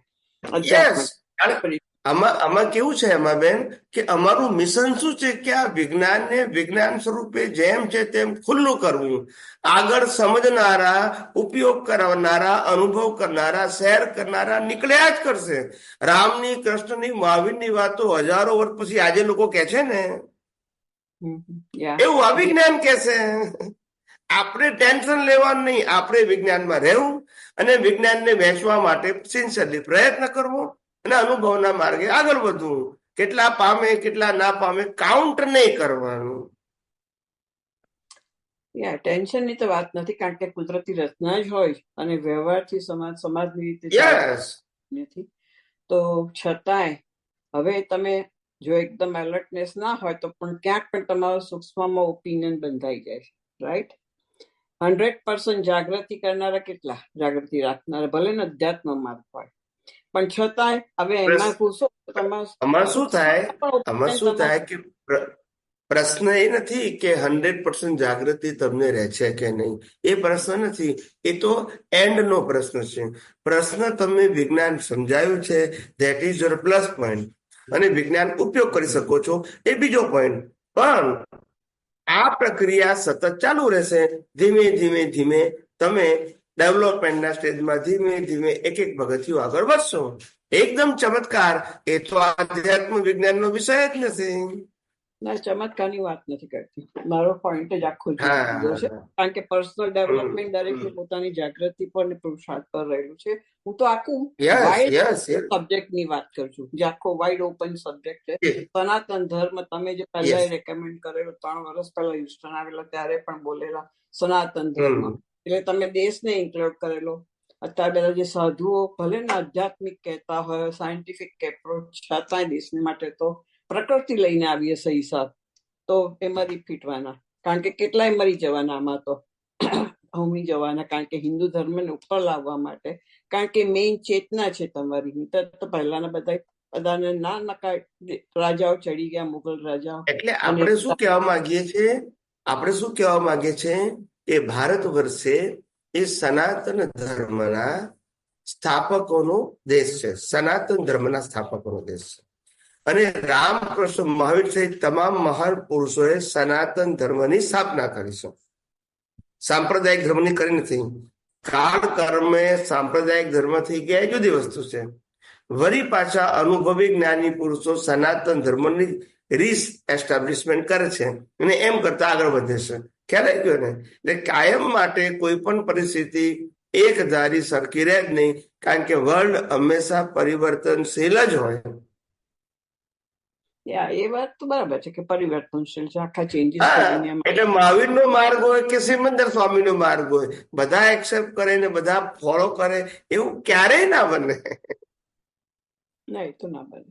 આમાં કેવું છે એમાં બેન કે અમારું મિશન શું છે કે આ વિજ્ઞાનને વિજ્ઞાન સ્વરૂપે જેમ છે તેમ ખુલ્લું કરવું, આગળ સમજનારા, ઉપયોગ કરનારા, અનુભવ કરનારા, શેર કરનારા નીકળ્યા જ કરશે. રામની, કૃષ્ણની, મહાવીરની વાતો હજારો વર્ષ પછી આજે લોકો કે છે ને, એવું આ વિજ્ઞાન કે છે. આપણે ટેન્શન લેવાનું નહીં, આપણે વિજ્ઞાનમાં રહેવું અને વિજ્ઞાનને વહેંચવા માટે સિન્સિયરલી પ્રયત્ન કરવો અને અનુભવના માર્ગે આગળ વધવું. કેટલા પામે કેટલા ના પામે કાઉન્ટ નહીં કરવાનું. ટેન્શન ની તો વાત નથી, કારણ કે કુદરતી રચના જ હોય અને વ્યવહારથી સમાજની રીતે નથી. તો છતાંય હવે તમે જો એકદમ એલર્ટનેસ ના હોય તો પણ ક્યાંક પણ તમારો સૂક્ષ્મમાં ઓપિનિયન બંધાઈ જાય છે, રાઈટ? 100% જાગૃતિ કરનારા કેટલા? જાગૃતિ રાખનારા, ભલે ને અધ્યાત્મ માર્ગ હોય, પણ છતાંય હવે એમાં પૂછો આમાં શું થાય કે પ્રશ્ન એ નથી કે 100% જાગૃતિ તમને રહે છે કે નહીં, એ પ્રશ્ન નથી. એ તો એન્ડ નો પ્રશ્ન છે. પ્રશ્ન તમે વિજ્ઞાન સમજાયું છે, that is your plus point, અને વિજ્ઞાન ઉપયોગ કરી શકો છો, એ બીજો પોઈન્ટ. પણ આ પ્રક્રિયા સતત ચાલુ રહેશે. ધીમે ધીમે ધીમે તમે ડેવલપમેન્ટના સ્ટેજમાં ધીમે ધીમે એક એક પગથિયું આગળ વધશો. એકદમ ચમત્કાર એ તો આધ્યાત્મ વિજ્ઞાનનો વિષય જ નથી. ના, ચમત્કારની વાત નથી કરતી. મારો પોઈન્ટ જ આખો છે, કારણ કે પર્સનલ ડેવલપમેન્ટ દરેકની પોતાની જાગૃતિ પર ને પુરુષાર્થ પર રહેલું છે. હું તો આખું સબ્જેક્ટ ની વાત કરું છું, જે આખો વાઇડ ઓપન સબ્જેક્ટ છે. સનાતન ધર્મ તમે જે પહેલા રેકમેન્ડ કરેલો 3 વર્ષ પહેલા હ્યુસ્ટન આવેલા ત્યારે પણ બોલેલા સનાતન ધર્મ, એટલે તમે દેશને ઇન્ક્લુડ કરેલો. અત્યારે બધા જે સાધુઓ ભલે ને આધ્યાત્મિક કહેતા હોય, સાયન્ટિફિક એપ્રોચ, છતાંય દેશની માટે તો પ્રકૃતિ લઈને આવીએ સહી સાથ, તો એ મરી ફીટવાના, કારણ કે કેટલાય મરી જવાના આમાં તો, હોમી જવાના, કારણ કે હિન્દુ ધર્મને ઉપર લાવવા માટે, કારણ કે મેઇન ચેતના છે તમારી. તો પહેલાના બધાને ના નકાય રાજાઓ ચડી ગયા, મુગલ રાજાઓ. એટલે આપણે શું કહેવા માંગીએ છીએ? આપણે શું કહેવા માંગીએ છીએ કે ભારત વર્ષે એ સનાતન ધર્મના સ્થાપકોનો દેશ છે, સનાતન ધર્મના સ્થાપકોનો દેશ છે. અને રામકૃષ્ણ મહાવીર સહિત તમામ મહાન પુરુષોએ સનાતન ધર્મની સ્થાપના કરી છે. સાંપ્રદાયિક ધર્મની કરી નથી. કાળ કર્મે સાંપ્રદાયિક ધર્મ થઈ ગયા એ જુદી વસ્તુ છે. વળી પાછા અનુભવી જ્ઞાની પુરુષો સનાતન ધર્મની રીસ એસ્ટાબ્લિશમેન્ટ કરે છે અને એમ કરતા આગળ વધે છે. ખ્યાલ આવી ગયો ને? એટલે કાયમ માટે કોઈ પણ પરિસ્થિતિ એક ધારી સરખી રહે જ નહીં, કારણ કે વર્લ્ડ હંમેશા પરિવર્તનશીલ જ હોય. એ વાત તો બરાબર છે કે પરિવર્તનશીલ છે, આખા ચેન્જીસ. એટલે મહાવીર નો માર્ગ હોય કે સિમંદર સ્વામી નો માર્ગ હોય, બધા એક્સેપ્ટ કરે ને બધા ફોલો કરે, એવું ક્યારેય ના બને. ના, એ તો ના બને.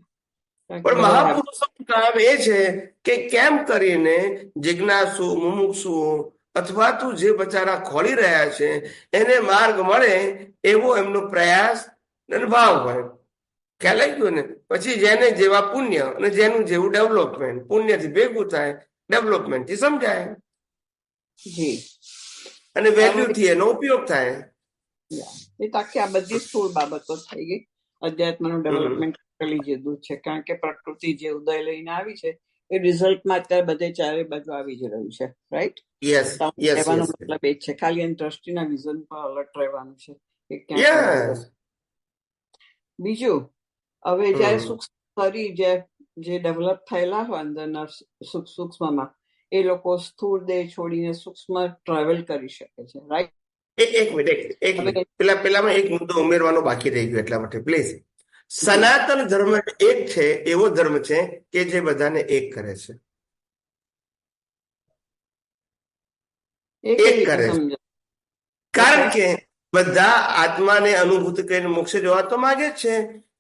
પણ મહાપુરુષોનું કામ એ છે કે કેમ કરીને જિજ્ઞાસુ, મુમુક્ષુઓ અથવા તો જે બચારા ખોલી રહ્યા છે એને માર્ગ મળે એવો એમનો પ્રયાસ અને ભાવ હોય. ખ્યાલ આવી ગયો ને? પછી જેને જેવા પુણ્ય અને જેનું જેવું ડેવલપમેન્ટ, પુણ્યથી ભેગું થાય, ડેવલપમેન્ટ થી સમજાય અને વેલ્યુ થી એનો ઉપયોગ થાય. એ તો આખી આ બધી સ્થૂળ બાબતો થઈ ગઈ. અધ્યાત્મનું ડેવલપમેન્ટ કરેલી જે દૂધ છે, કારણ કે પ્રકૃતિ જે ઉદય લઈને આવી છે એ રિઝલ્ટમાં અત્યારે બધે ચારે બાજુ આવી જ રહ્યું છે, રાઈટ? કહેવાનો મતલબ એ છે, ખાલી એની દ્રષ્ટિના વિઝન પર અલર્ટ રહેવાનું છે કે ક્યાં. બીજું, હવે જયારે સૂક્ષ્મ શરીર જે ડેવલપ થયેલા હોય અંદરના સૂક્ષ્મમાં, એ લોકો સ્થૂળ દેહ છોડીને સૂક્ષ્મ ટ્રાવેલ કરી શકે છે, રાઈટ? એક મિનિટ પેલામાં એક મુદ્દો ઉમેરવાનો બાકી રહી ગયો, એટલા માટે પ્લીઝ. સનાતન ધર્મ એક છે, એવો ધર્મ છે કે જે બધાને એક કરે છે. એક કરે છે કારણ કે બધા આત્માને અનુભૂત કરીને મોક્ષે જવા તો માંગે જ છે.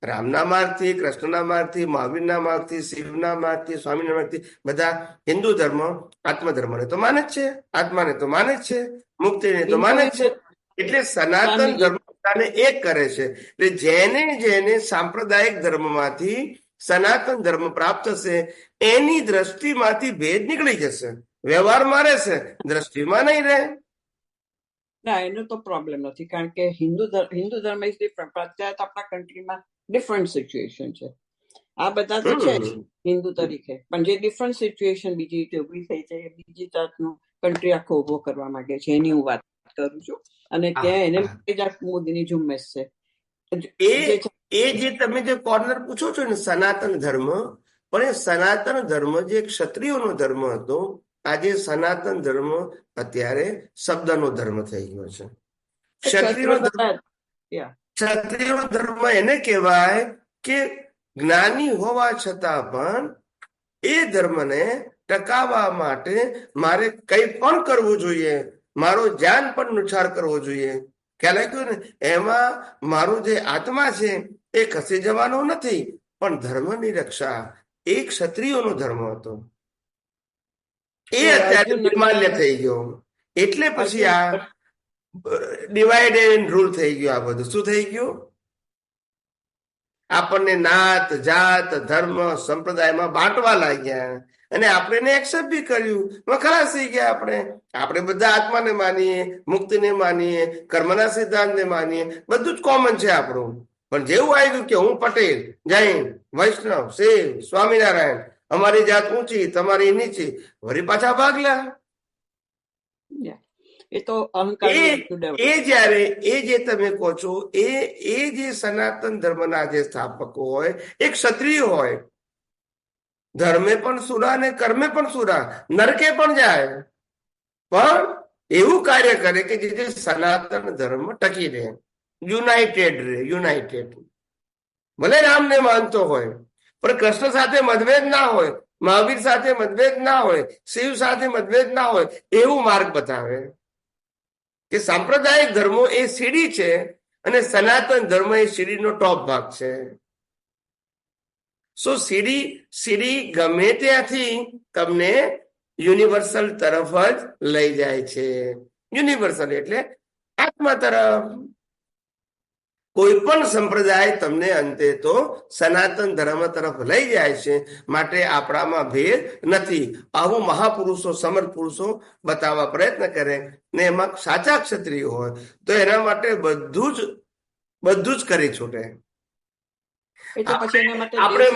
રામના માર્ગથી, કૃષ્ણના માર્ગથી, મહાવીરના માર્ગથી, શિવના માર્ગથી, સ્વામીના માર્ગથી બધા હિન્દુ ધર્મ આત્મધર્મને તો માને જ છે, આત્માને તો માને જ છે, મુક્તિને તો માને જ છે. એટલે સનાતન ધર્મ એક કરે છે. એટલે જેને જેને સાંપ્રદાયિક ધર્મમાંથી સનાતન ધર્મ પ્રાપ્ત થશે એની દ્રષ્ટિમાંથી ભેદ નીકળી જશે. વ્યવહારમાં રહેશે, દ્રષ્ટિમાં નહીં રહે. ના, એનો તો પ્રોબ્લેમ નથી, કારણ કે હિન્દુ ધર્મ ઇઝ ડિફરન્ટ. પણ અત્યારે તો આપણા કન્ટ્રીમાં ડિફરન્ટ સિચ્યુએશન છે. આ બધા તો છે જ હિન્દુ તરીકે, પણ જે ડિફરન્ટ સિચ્યુએશન બીજી રીતે ઉભી થઈ છે, બીજી જાતનું કન્ટ્રી આખો ઉભો કરવા માંગે છે, એની હું વાત કરું છું. અને ત્યાં એને માટે જ આ મોદીની ઝુંબેશ છે. એ જે તમે જે કોર્નર પૂછો છો ને સનાતન ધર્મ, પણ એ સનાતન ધર્મ જે ક્ષત્રિયોનો ધર્મ હતો, આજે સનાતન ધર્મ અત્યારે શબ્દનો ધર્મ થઈ ગયો છે. ક્ષત્રિય ધર્મ એને કહેવાય કે જ્ઞાની હોવા છતાં પણ એ ધર્મને ટકાવવા માટે મારે કંઈ પણ કરવું જોઈએ, મારો જાન પણ નુછાર કરવો જોઈએ. ખ્યાલ આવ્યો ને? એમાં મારું જે આત્મા છે એ ખસી જવાનો નથી, પણ ધર્મની રક્ષા એ ક્ષત્રિયોનો ધર્મ હતો, એ અત્યારે નિર્માલ્ય થઈ ગયો. એટલે પછી આ ડિવાઇડ એન્ડ રૂલ થઈ ગયું. આ બધું શું થઈ ગયું? આપણને નાત જાત ધર્મ સંપ્રદાયમાં બાંટવા લાગ્યા અને આપણે એક્સેપ્ટ બી કર્યું. ખલાસ થઈ ગયા. આપણે બધા આત્માને માનીએ, મુક્તિને માનીએ, કર્મના સિદ્ધાંતને માનીએ, બધું જ કોમન છે આપણું. પણ જેવું આવ્યું કે હું પટેલ, જૈન, વૈષ્ણવ, શૈવ, સ્વામિનારાયણ, અમારી જાત ઊંચી, તમારી નીચી, વળી પાછા ભાગલા. એ તો અહંકાર. એ જે તમે કહો છો એ જે સનાતન ધર્મના જે સ્થાપકો હોય એ ક્ષત્રિય હોય, ધર્મે પણ સુરા ને કર્મે પણ સુરા, નરકે પણ જાય, પણ એવું કાર્ય કરે કે જે સનાતન ધર્મ ટકી રહે, યુનાઇટેડ. ભલે રામને માનતો હોય પણ કૃષ્ણ સાથે મતભેદ ના હોય, મહાવીર સાથે મતભેદ ના હોય, શિવ સાથે મતભેદ ના હોય, એવું માર્ગ બતાવે કે સાંપ્રદાયિક ધર્મો એ સીડી છે અને સનાતન ધર્મ એ સીડીનો ટોપ ભાગ છે. સો સીડી ગમે ત્યાંથી તમને યુનિવર્સલ તરફ જ લઈ જાય છે. યુનિવર્સલ એટલે આત્મા તરફ. કોઈ પણ સંપ્રદાય તમને અંતે તો સનાતન ધર્મ તરફ લઈ જાય છે. માટે આપણામાં ભેદ નથી. આવું મહાપુરુષો, સમર્થ પુરુષો બતાવવા પ્રયત્ન કરે ને એમાં સાચા ક્ષત્રિય હોય તો એના માટે બધું જ કરી છૂટે. આપણે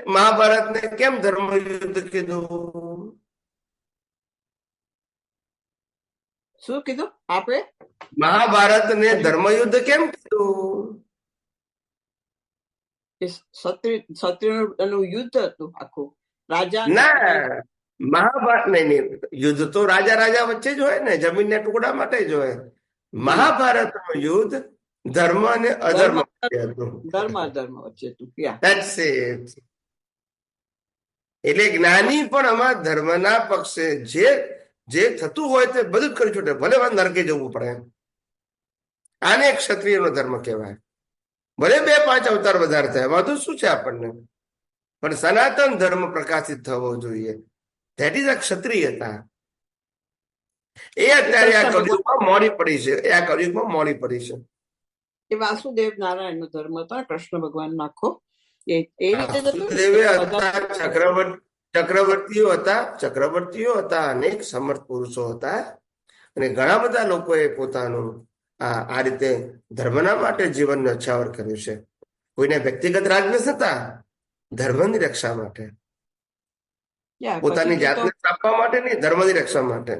મહાભારતને કેમ ધર્મયુદ્ધ કીધું? શું કીધું આપણે? મહાભારતને ધર્મયુદ્ધ કેમ કીધું? ક્ષત્રિયનું યુદ્ધ હતું આખું. રાજા ના, મહાભારત નહીં, યુદ્ધ તો રાજા વચ્ચે જ હોય ને, જમીનના ટુકડા માટે જ હોય. મહાભારતનું યુદ્ધ ધર્મ અને અધર્મ ધર્મ વચ્ચે હતું. એટલે જ્ઞાની પણ આમાં ધર્મના પક્ષે જે થતું હોય તે બધું જ કરી છૂટે, ભલે નરકે જવું પડે. આને ક્ષત્રિયનો ધર્મ કહેવાય. ભલે 2-5 અવતાર વધારે થાય, વધુ શું છે આપણને, પણ સનાતન ધર્મ પ્રકાશિત થવો જોઈએ. That is a ક્ષત્રિયતા. એ અત્યારે આ કળયુગમાં મોડી પડી છે. એ વાસુદેવ નારાયણ નો ધર્મ હતો, કૃષ્ણ ભગવાન નાખો એ રીતે ચક્રવર્તીઓ હતા, અનેક સમર્થ પુરુષો હતા અને ઘણા બધા લોકોએ પોતાનું આ રીતે ધર્મના માટે જીવન ન્યોછાવર કર્યું છે. કોઈને વ્યક્તિગત રાજદ્વેષ હતા, ધર્મની રક્ષા માટે, પોતાની જાતને સ્થાપવા માટે નહીં, ધર્મની રક્ષા માટે.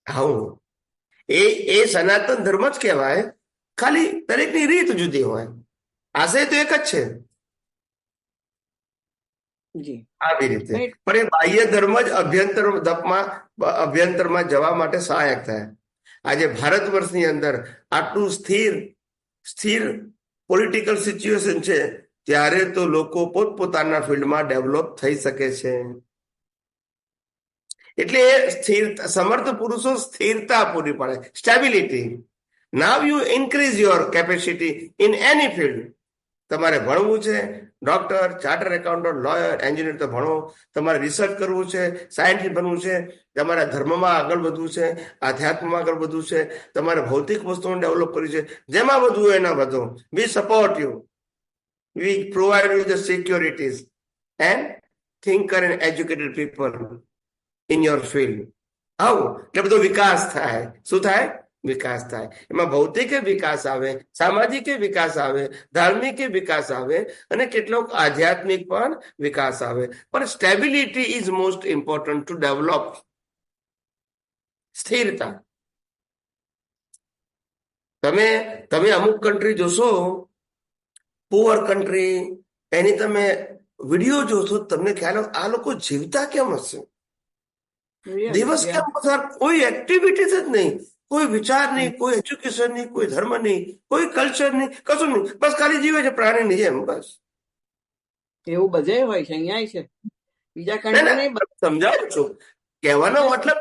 આવું એ સનાતન ધર્મ જ કહેવાય. ખાલી દરેકની રીત જુદી હોય, આશય તો એક જ છે. આવી રીતે પણ એ બાહ્ય ધર્મ જ અભ્યંતરમાં જવા માટે સહાયક થાય. આજે ભારત વર્ષની અંદર આટલું સ્થિર પોલિટિકલ સિચ્યુએશન છે, ત્યારે તો લોકો પોતપોતાના ફિલ્ડમાં ડેવલપ થઈ શકે છે. એટલે સમર્થ પુરુષો સ્થિરતા પૂરી પાડે, stability. Now you increase your capacity in any field. તમારે ભણવું છે, doctor, charter accountant, lawyer, engineer તો ભણો. તમારે રિસર્ચ કરવું છે, સાયન્ટિસ્ટ બનવું છે, તમારા ધર્મમાં આગળ વધવું છે, આધ્યાત્મમાં આગળ વધવું છે, તમારે ભૌતિક વસ્તુઓને ડેવલપ કરવી છે. જેમાં વધવું હોય એના વધો. We support you, we provide you the securities and thinker and educated people in your field. આવું એટલે બધો વિકાસ થાય. શું થાય? વિકાસ થાય. એમાં ભૌતિક વિકાસ આવે, સામાજિક વિકાસ આવે, ધાર્મિક વિકાસ આવે અને કેટલોક આધ્યાત્મિક પણ વિકાસ આવે. પણ stability is most important to develop. સ્થિરતા. તમે અમુક કન્ટ્રી જોશો, પુઅર કન્ટ્રી, એની તમે વિડીયો જોશો, તમને ખ્યાલ આવે આ લોકો જીવતા કેમ હશે? દિવસ કેમ પસાર? કોઈ એક્ટિવિટી જ નહીં, કોઈ વિચાર નહીં, કોઈ એજ્યુકેશન નહીં, કોઈ ધર્મ નહીં, કોઈ કલ્ચર નહીં, કશું નહીં, બસ ખાલી જીવે છે પ્રાણીની જેમ. બસ એવું બધે હોય છે, અહીંયા છે. બીજા કન્ટ્રી સમજાવું છું. કહેવાનો મતલબ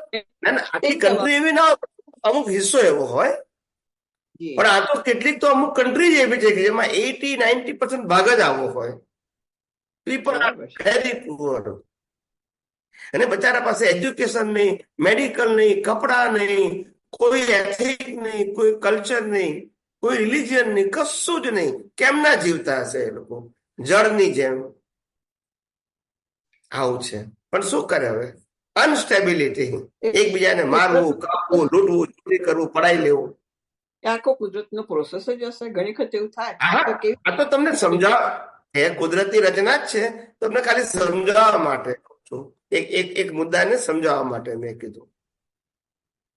આખી કન્ટ્રી એવી ના હોય, અમુક હિસ્સો એવો હોય. પણ આ તો કેટલીક તો અમુક કન્ટ્રી એવી છે કે જેમાં 80-90% ભાગ જ આવો હોય. People are very poor. અને બચારા પાસે એજ્યુકેશન નહીં, મેડિકલ નહીં, કપડા નહીં, કોઈ એથિક નહીં, કોઈ કલ્ચર નહીં, કોઈ રિલિજિયન નહીં, કશું જ નહીં. કેમ ના જીવતા હશે એ લોકો? જળની જેમ. આવું છે. પણ શું કરે હવે? અનસ્ટેબિલિટી. એકબીજાને મારવું, કાપવું, લૂંટવું, ચોરી કરવું, પડાઈ લેવું. આખો કુદરતનો પ્રોસેસ જ હશે. ઘણી વખત એવું થાય. આ તો તમને સમજાવ, એ કુદરતી રચના જ છે. તમને ખાલી સમજાવવા માટે છું. એક મુદ્દાને સમજાવવા માટે મેં કીધું.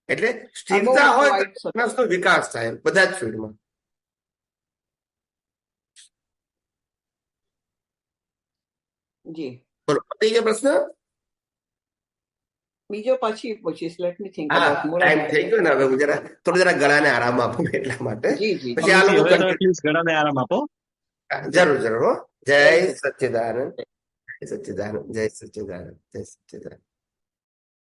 એટલે સ્થિરતા હોય તો માણસનો વિકાસ થાય બધા જ ફિલ્ડમાં. જી બોલો, પતી ગયો પ્રશ્ન? બીજો પછી પૂછીશ. Let me think. ટાઈમ થઈ ગયો ને, હવે હું જરા ગળાને આરામ આપું એટલા માટે. પછી આ લોકો ગળાને આરામ આપો. જરૂર. જય સચ્ચિદાનંદ, જય સચ્ચિદાનંદ, જય સચ્ચિદાનંદ, જય સચ્ચિદાનંદ.